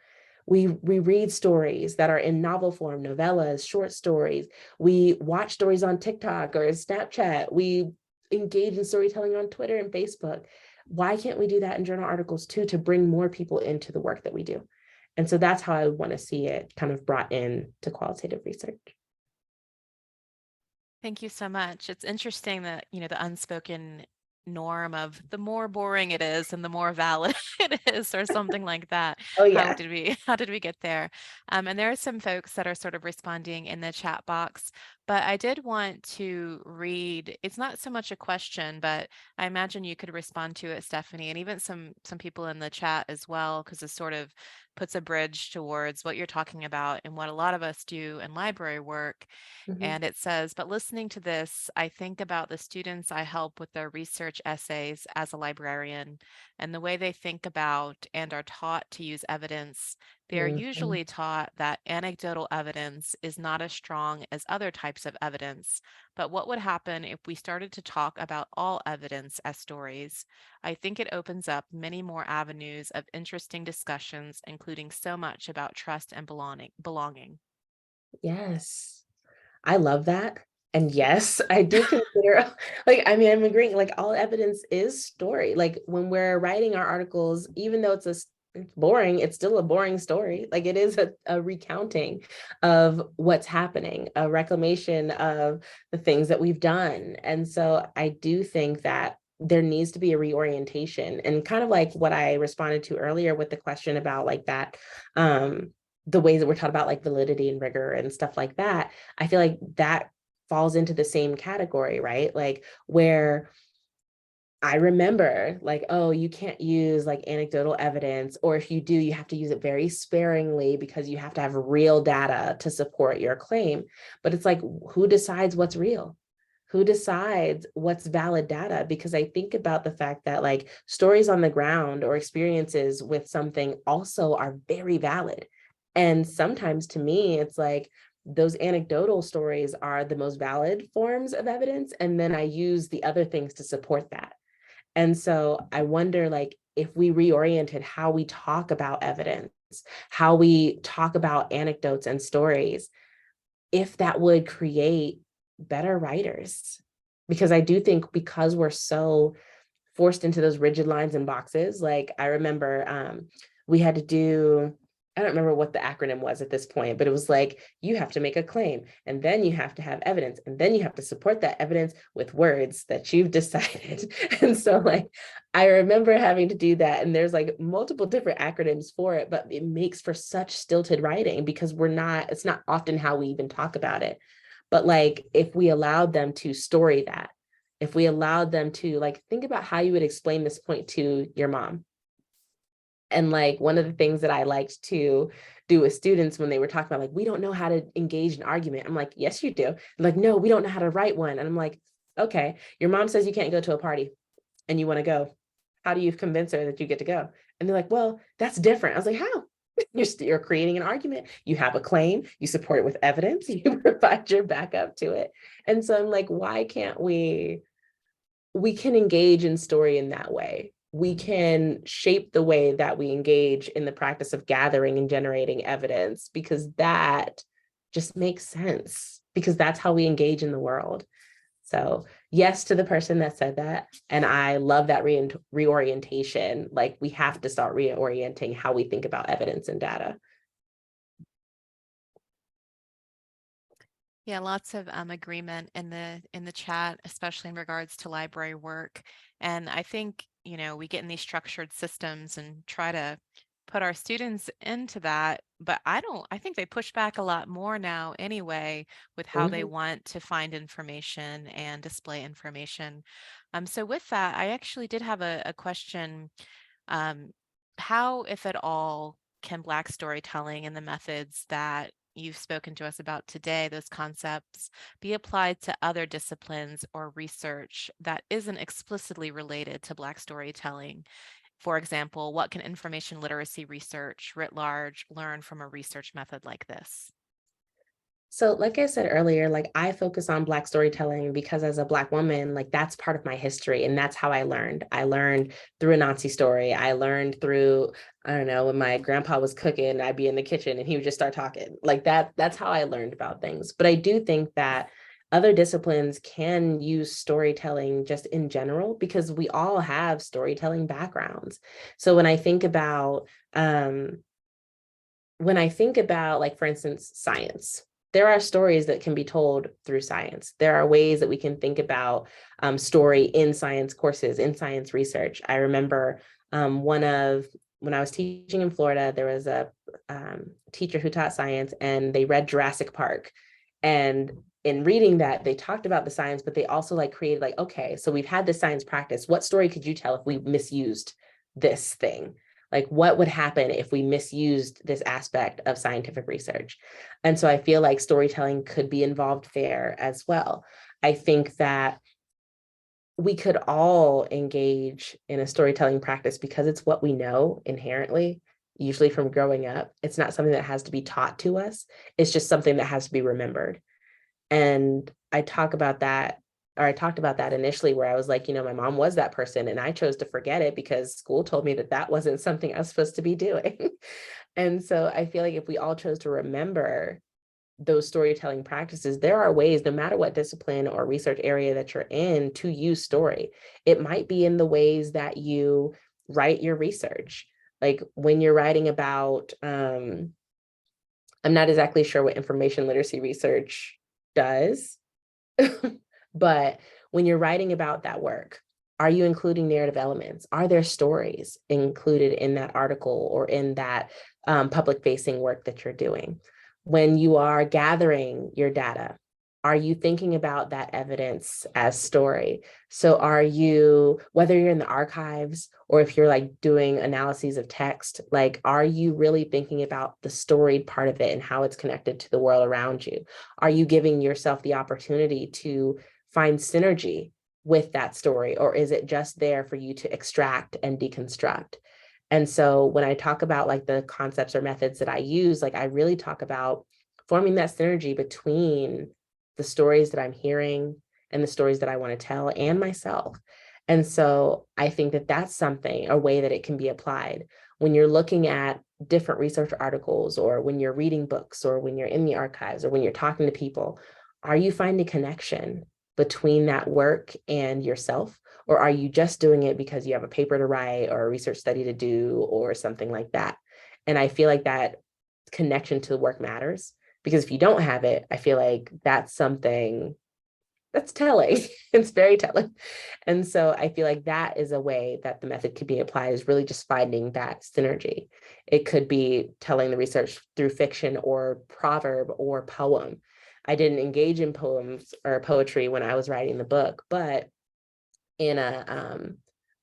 We read stories that are in novel form, novellas, short stories. We watch stories on TikTok or Snapchat. We engage in storytelling on Twitter and Facebook. Why can't we do that in journal articles too, to bring more people into the work that we do? And so that's how I would want to see it kind of brought in to qualitative research. Thank you so much. It's interesting that, the unspoken norm of the more boring it is and the more valid it is, or something like that. Oh How yeah. did we get there? And there are some folks that are sort of responding in the chat box, but I did want to read, it's not so much a question, but I imagine you could respond to it, Stephanie, and even some people in the chat as well, because it sort of puts a bridge towards what you're talking about and what a lot of us do in library work. Mhm. And it says, but listening to this, I think about the students I help with their research essays as a librarian and the way they think about and are taught to use evidence. They are Mhm. usually taught that anecdotal evidence is not as strong as other types of evidence. But what would happen if we started to talk about all evidence as stories? I think it opens up many more avenues of interesting discussions, including so much about trust and belonging. Yes. I love that. And yes, I do consider, like, I mean, I'm agreeing, like, all evidence is story. Like, when we're writing our articles, even though it's boring, it's still a boring story. Like, it is a recounting of what's happening, a reclamation of the things that we've done. And so I do think that there needs to be a reorientation, and kind of like what I responded to earlier with the question about like that, the ways that we're taught about like validity and rigor and stuff like that. I feel like that falls into the same category, right? Like where I remember like, oh, you can't use like anecdotal evidence, or if you do, you have to use it very sparingly because you have to have real data to support your claim. But it's like, who decides what's real? Who decides what's valid data? Because I think about the fact that like stories on the ground or experiences with something also are very valid. And sometimes to me, it's like those anecdotal stories are the most valid forms of evidence. And then I use the other things to support that. And so I wonder, like, if we reoriented how we talk about evidence, how we talk about anecdotes and stories, if that would create better writers. Because I do think because we're so forced into those rigid lines and boxes, like I remember we had to do I don't remember what the acronym was at this point, but it was like, you have to make a claim, and then you have to have evidence, and then you have to support that evidence with words that you've decided. And so like, I remember having to do that, and there's like multiple different acronyms for it, but it makes for such stilted writing because it's not often how we even talk about it. But like, if we allowed them to story that, if we allowed them to like, think about how you would explain this point to your mom. And like, one of the things that I liked to do with students when they were talking about like, we don't know how to engage an argument. I'm like, yes, you do. They're like, no, we don't know how to write one. And I'm like, okay, your mom says you can't go to a party and you want to go. How do you convince her that you get to go? And they're like, well, that's different. I was like, how? You're creating an argument. You have a claim. You support it with evidence. You provide your backup to it. And so I'm like, why can't we can engage in story in that way. We can shape the way that we engage in the practice of gathering and generating evidence, because that just makes sense, because that's how we engage in the world. So yes, to the person that said that. And I love that reorientation. Like, we have to start reorienting how we think about evidence and data. Yeah, lots of agreement in the chat, especially in regards to library work. And I think, you know, we get in these structured systems and try to put our students into that, but I think they push back a lot more now anyway with how they want to find information and display information. So with that, I actually did have a question. How, if at all, can Black storytelling and the methods that you've spoken to us about today, those concepts, be applied to other disciplines or research that isn't explicitly related to Black storytelling? For example, what can information literacy research writ large learn from a research method like this? So like I said earlier, like, I focus on Black storytelling because as a Black woman, like, that's part of my history. And that's how I learned. I learned through a Nazi story. I learned through, I don't know, when my grandpa was cooking, I'd be in the kitchen and he would just start talking like that. That's how I learned about things. But I do think that other disciplines can use storytelling just in general, because we all have storytelling backgrounds. So when I think about, like, for instance, science, there are stories that can be told through science. There are ways that we can think about story in science courses, in science research. I remember when I was teaching in Florida, there was a teacher who taught science, and they read Jurassic Park. And in reading that, they talked about the science, but they also like created like, okay, so we've had this science practice. What story could you tell if we misused this thing? Like, what would happen if we misused this aspect of scientific research? And so I feel like storytelling could be involved there as well. I think that we could all engage in a storytelling practice because it's what we know inherently, usually from growing up. It's not something that has to be taught to us. It's just something that has to be remembered. And I talked about that initially, where I was like, my mom was that person and I chose to forget it because school told me that that wasn't something I was supposed to be doing. And so I feel like if we all chose to remember those storytelling practices, there are ways, no matter what discipline or research area that you're in, to use story. It might be in the ways that you write your research. Like, when you're writing about, I'm not exactly sure what information literacy research does, but when you're writing about that work, are you including narrative elements? Are there stories included in that article or in that public facing work that you're doing? When you are gathering your data, are you thinking about that evidence as story? So are you, whether you're in the archives or if you're like doing analyses of text, like, are you really thinking about the storied part of it and how it's connected to the world around you? Are you giving yourself the opportunity to find synergy with that story, or is it just there for you to extract and deconstruct? And so when I talk about like the concepts or methods that I use, like, I really talk about forming that synergy between the stories that I'm hearing and the stories that I want to tell and myself. And so I think that that's something, a way that it can be applied when you're looking at different research articles, or when you're reading books, or when you're in the archives, or when you're talking to people. Are you finding connection between that work and yourself? Or are you just doing it because you have a paper to write or a research study to do or something like that? And I feel like that connection to the work matters, because if you don't have it, I feel like that's something that's telling. It's very telling. And so I feel like that is a way that the method could be applied, is really just finding that synergy. It could be telling the research through fiction or proverb or poem. I didn't engage in poems or poetry when I was writing the book, but in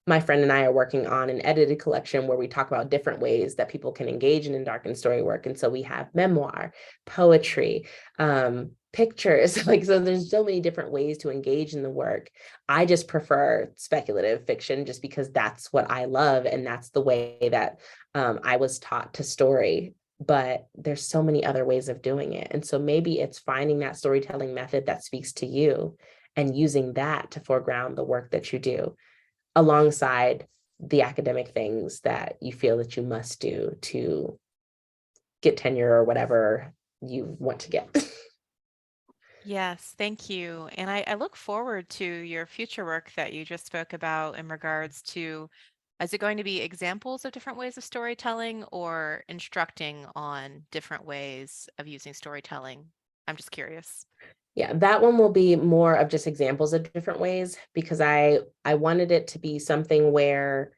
my friend and I are working on an edited collection where we talk about different ways that people can engage in dark and story work. And so we have memoir, poetry, pictures, like, so there's so many different ways to engage in the work. I just prefer speculative fiction just because that's what I love. And that's the way that I was taught to story. But there's so many other ways of doing it. And so maybe it's finding that storytelling method that speaks to you and using that to foreground the work that you do, alongside the academic things that you feel that you must do to get tenure or whatever you want to get. Yes, thank you. And I look forward to your future work that you just spoke about in regards to, is it going to be examples of different ways of storytelling or instructing on different ways of using storytelling? I'm just curious. Yeah, that one will be more of just examples of different ways, because I wanted it to be something where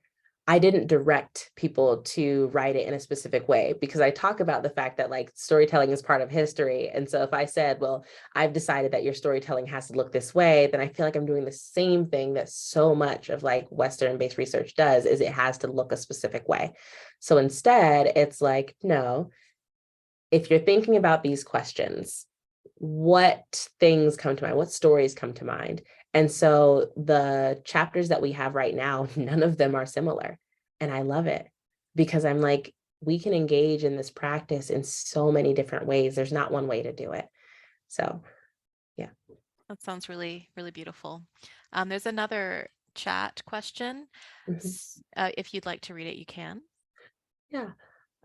I didn't direct people to write it in a specific way, because I talk about the fact that like storytelling is part of history. And so if I said, well, I've decided that your storytelling has to look this way, then I feel like I'm doing the same thing that so much of like Western-based research does, is it has to look a specific way. So instead, it's like, no, if you're thinking about these questions, what things come to mind? What stories come to mind? And so the chapters that we have right now, none of them are similar. And I love it, because I'm like, we can engage in this practice in so many different ways. There's not one way to do it. So, yeah. That sounds really, really beautiful. There's another chat question. Mhm. If you'd like to read it, you can. Yeah.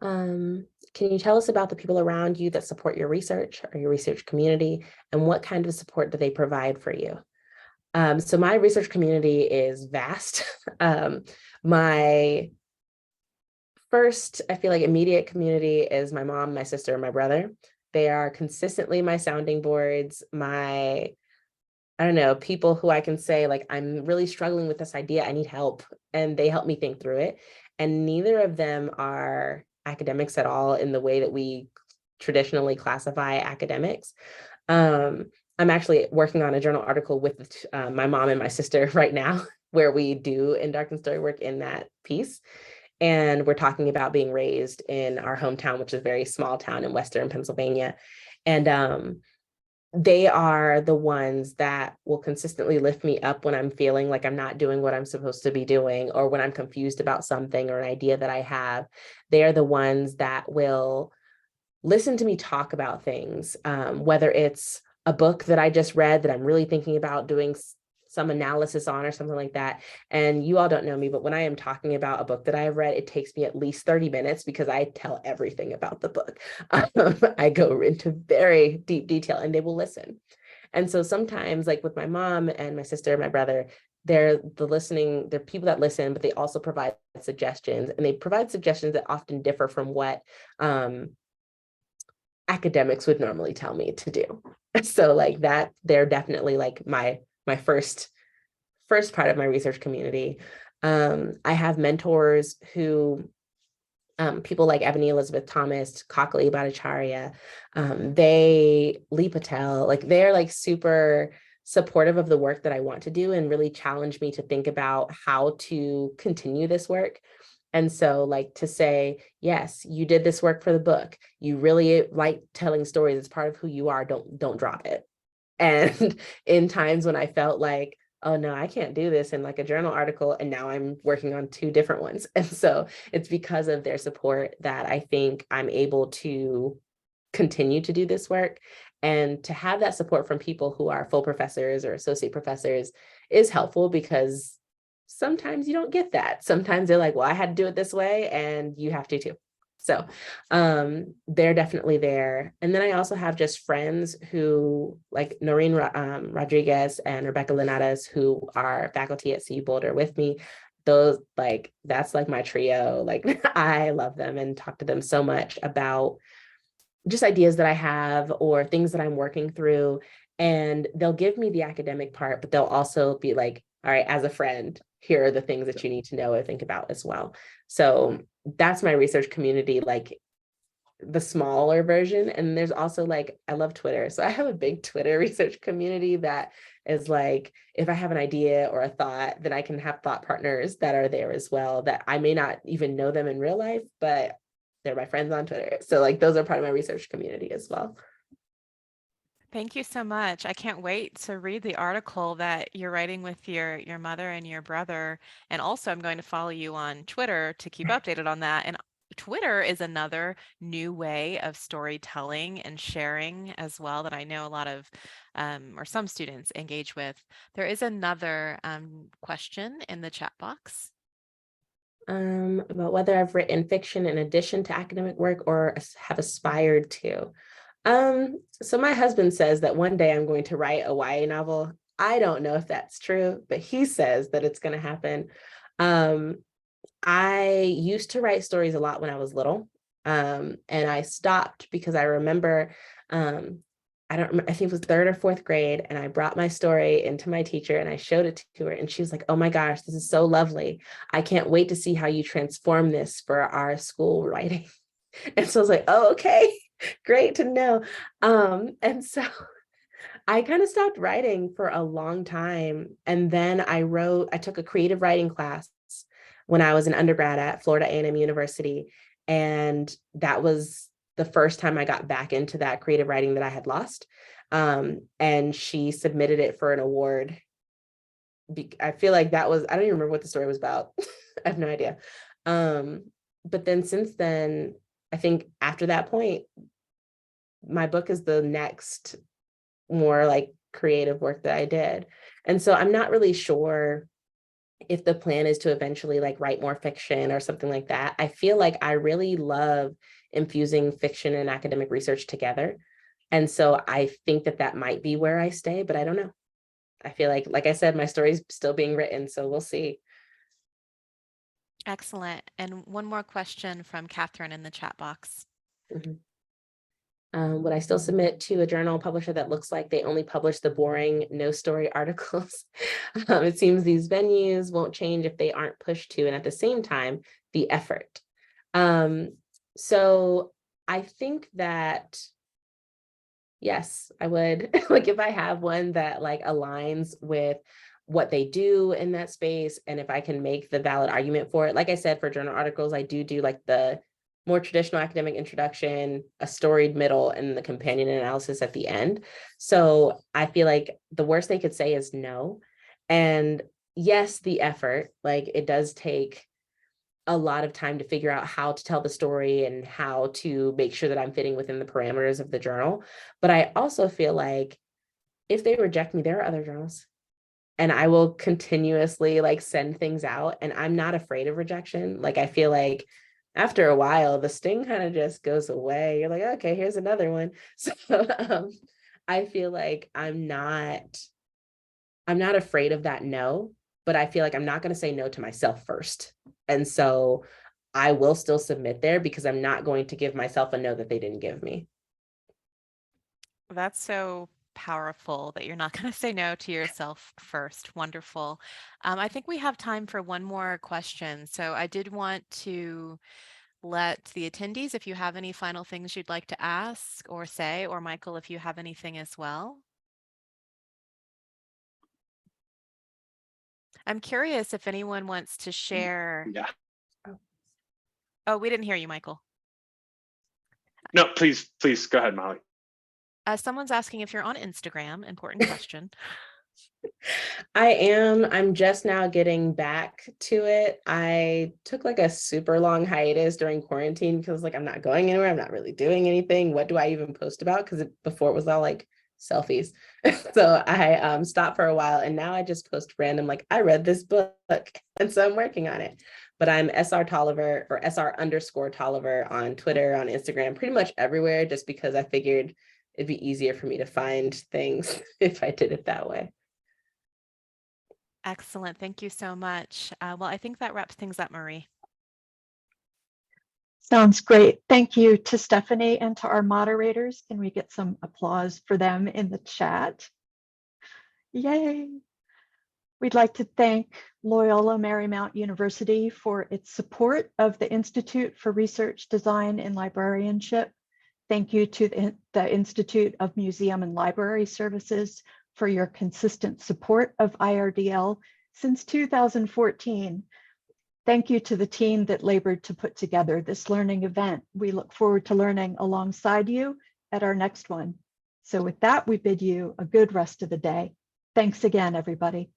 Can you tell us about the people around you that support your research or your research community, and what kind of support do they provide for you? So my research community is vast. My first, I feel like, immediate community is my mom, my sister, and my brother. They are consistently my sounding boards, my, I don't know, people who I can say, like, I'm really struggling with this idea, I need help, and they help me think through it. And neither of them are academics at all in the way that we traditionally classify academics. Um, I'm actually working on a journal article with my mom and my sister right now, where we do in dark and story work in that piece. And we're talking about being raised in our hometown, which is a very small town in Western Pennsylvania. And they are the ones that will consistently lift me up when I'm feeling like I'm not doing what I'm supposed to be doing, or when I'm confused about something or an idea that I have. They are the ones that will listen to me talk about things, whether it's a book that I just read that I'm really thinking about doing some analysis on or something like that. And you all don't know me, but when I am talking about a book that I have read, it takes me at least 30 minutes, because I tell everything about the book. I go into very deep detail, and they will listen. And so sometimes, like with my mom and my sister and my brother, they're people that listen, but they also provide suggestions, and they provide suggestions that often differ from what academics would normally tell me to do. So like that, they're definitely like my first part of my research community. I have mentors who, people like Ebony Elizabeth Thomas, Kakali Bhattacharya, Lee Patel, like they're like super supportive of the work that I want to do, and really challenge me to think about how to continue this work. And so like to say, yes, you did this work for the book. You really like telling stories. It's part of who you are. Don't drop it. And in times when I felt like, oh no, I can't do this in like a journal article, and now I'm working on 2 different ones. And so it's because of their support that I think I'm able to continue to do this work. And to have that support from people who are full professors or associate professors is helpful, because sometimes you don't get that. Sometimes they're like, well, I had to do it this way, and you have to too. So they're definitely there. And then I also have just friends who, like Noreen Rodriguez and Rebecca Linares, who are faculty at CU Boulder with me. those, like, that's like my trio. Like, I love them and talk to them so much about just ideas that I have or things that I'm working through. And they'll give me the academic part, but they'll also be like, all right, as a friend, here are the things that you need to know or think about as well. So that's my research community, like the smaller version. And there's also like, I love Twitter. So I have a big Twitter research community that is like, if I have an idea or a thought, then I can have thought partners that are there as well, that I may not even know them in real life, but they're my friends on Twitter. So like those are part of my research community as well. Thank you so much. I can't wait to read the article that you're writing with your mother and your brother. And also, I'm going to follow you on Twitter to keep updated on that. And Twitter is another new way of storytelling and sharing as well that I know a lot of or some students engage with. There is another question in the chat box. About whether I've written fiction in addition to academic work or have aspired to. So my husband says that one day I'm going to write a YA novel. I don't know if that's true, but he says that it's going to happen. I used to write stories a lot when I was little, and I stopped because I remember, I don't remember, I think it was third or fourth grade, and I brought my story into my teacher and I showed it to her, and she was like, "Oh my gosh, this is so lovely. I can't wait to see how you transform this for our school writing." And so I was like, "Oh, okay, great to know." And so I kind of stopped writing for a long time. And then I took a creative writing class when I was an undergrad at Florida A&M University. And that was the first time I got back into that creative writing that I had lost. And she submitted it for an award. I feel like that was, I don't even remember what the story was about. I have no idea. But then since then, I think after that point, my book is the next more like creative work that I did. And so I'm not really sure if the plan is to eventually like write more fiction or something like that. I feel like I really love infusing fiction and academic research together. And so I think that that might be where I stay, but I don't know. I feel like I said, my story's still being written, so we'll see. Excellent. And one more question from Catherine in the chat box. Mhm. Would I still submit to a journal publisher that looks like they only publish the boring, no story articles? It seems these venues won't change if they aren't pushed to, and at the same time, the effort. So I think that, yes, I would. Like if I have one that like aligns with what they do in that space, and if I can make the valid argument for it. Like I said, for journal articles, I do like the more traditional academic introduction, a storied middle, and the companion analysis at the end. So I feel like the worst they could say is no. And yes, the effort, like it does take a lot of time to figure out how to tell the story and how to make sure that I'm fitting within the parameters of the journal. But I also feel like if they reject me, there are other journals, and I will continuously like send things out, and I'm not afraid of rejection. Like I feel like after a while, the sting kind of just goes away. You're like, okay, here's another one. So I feel like I'm not afraid of that no, but I feel like I'm not going to say no to myself first. And so I will still submit there because I'm not going to give myself a no that they didn't give me. That's so powerful that you're not going to say no to yourself first. Wonderful. I think we have time for one more question. So I did want to let the attendees, if you have any final things you'd like to ask or say, or Michael, if you have anything as well. I'm curious if anyone wants to share. Yeah. Oh, we didn't hear you, Michael. No, please go ahead, Molly. Someone's asking if you're on Instagram. Important question. I am. I'm just now getting back to it. I took like a super long hiatus during quarantine because like I'm not going anywhere. I'm not really doing anything. What do I even post about? Because before it was all like selfies. So I stopped for a while, and now I just post random like I read this book, and so I'm working on it. But I'm SR Toliver or SR_Toliver on Twitter, on Instagram, pretty much everywhere, just because I figured it'd be easier for me to find things if I did it that way. Excellent. Thank you so much. Well, I think that wraps things up, Marie. Sounds great. Thank you to Stephanie and to our moderators. Can we get some applause for them in the chat? Yay. We'd like to thank Loyola Marymount University for its support of the Institute for Research Design and Librarianship. Thank you to the Institute of Museum and Library Services for your consistent support of IRDL since 2014. Thank you to the team that labored to put together this learning event. We look forward to learning alongside you at our next one. So with that, we bid you a good rest of the day. Thanks again, everybody.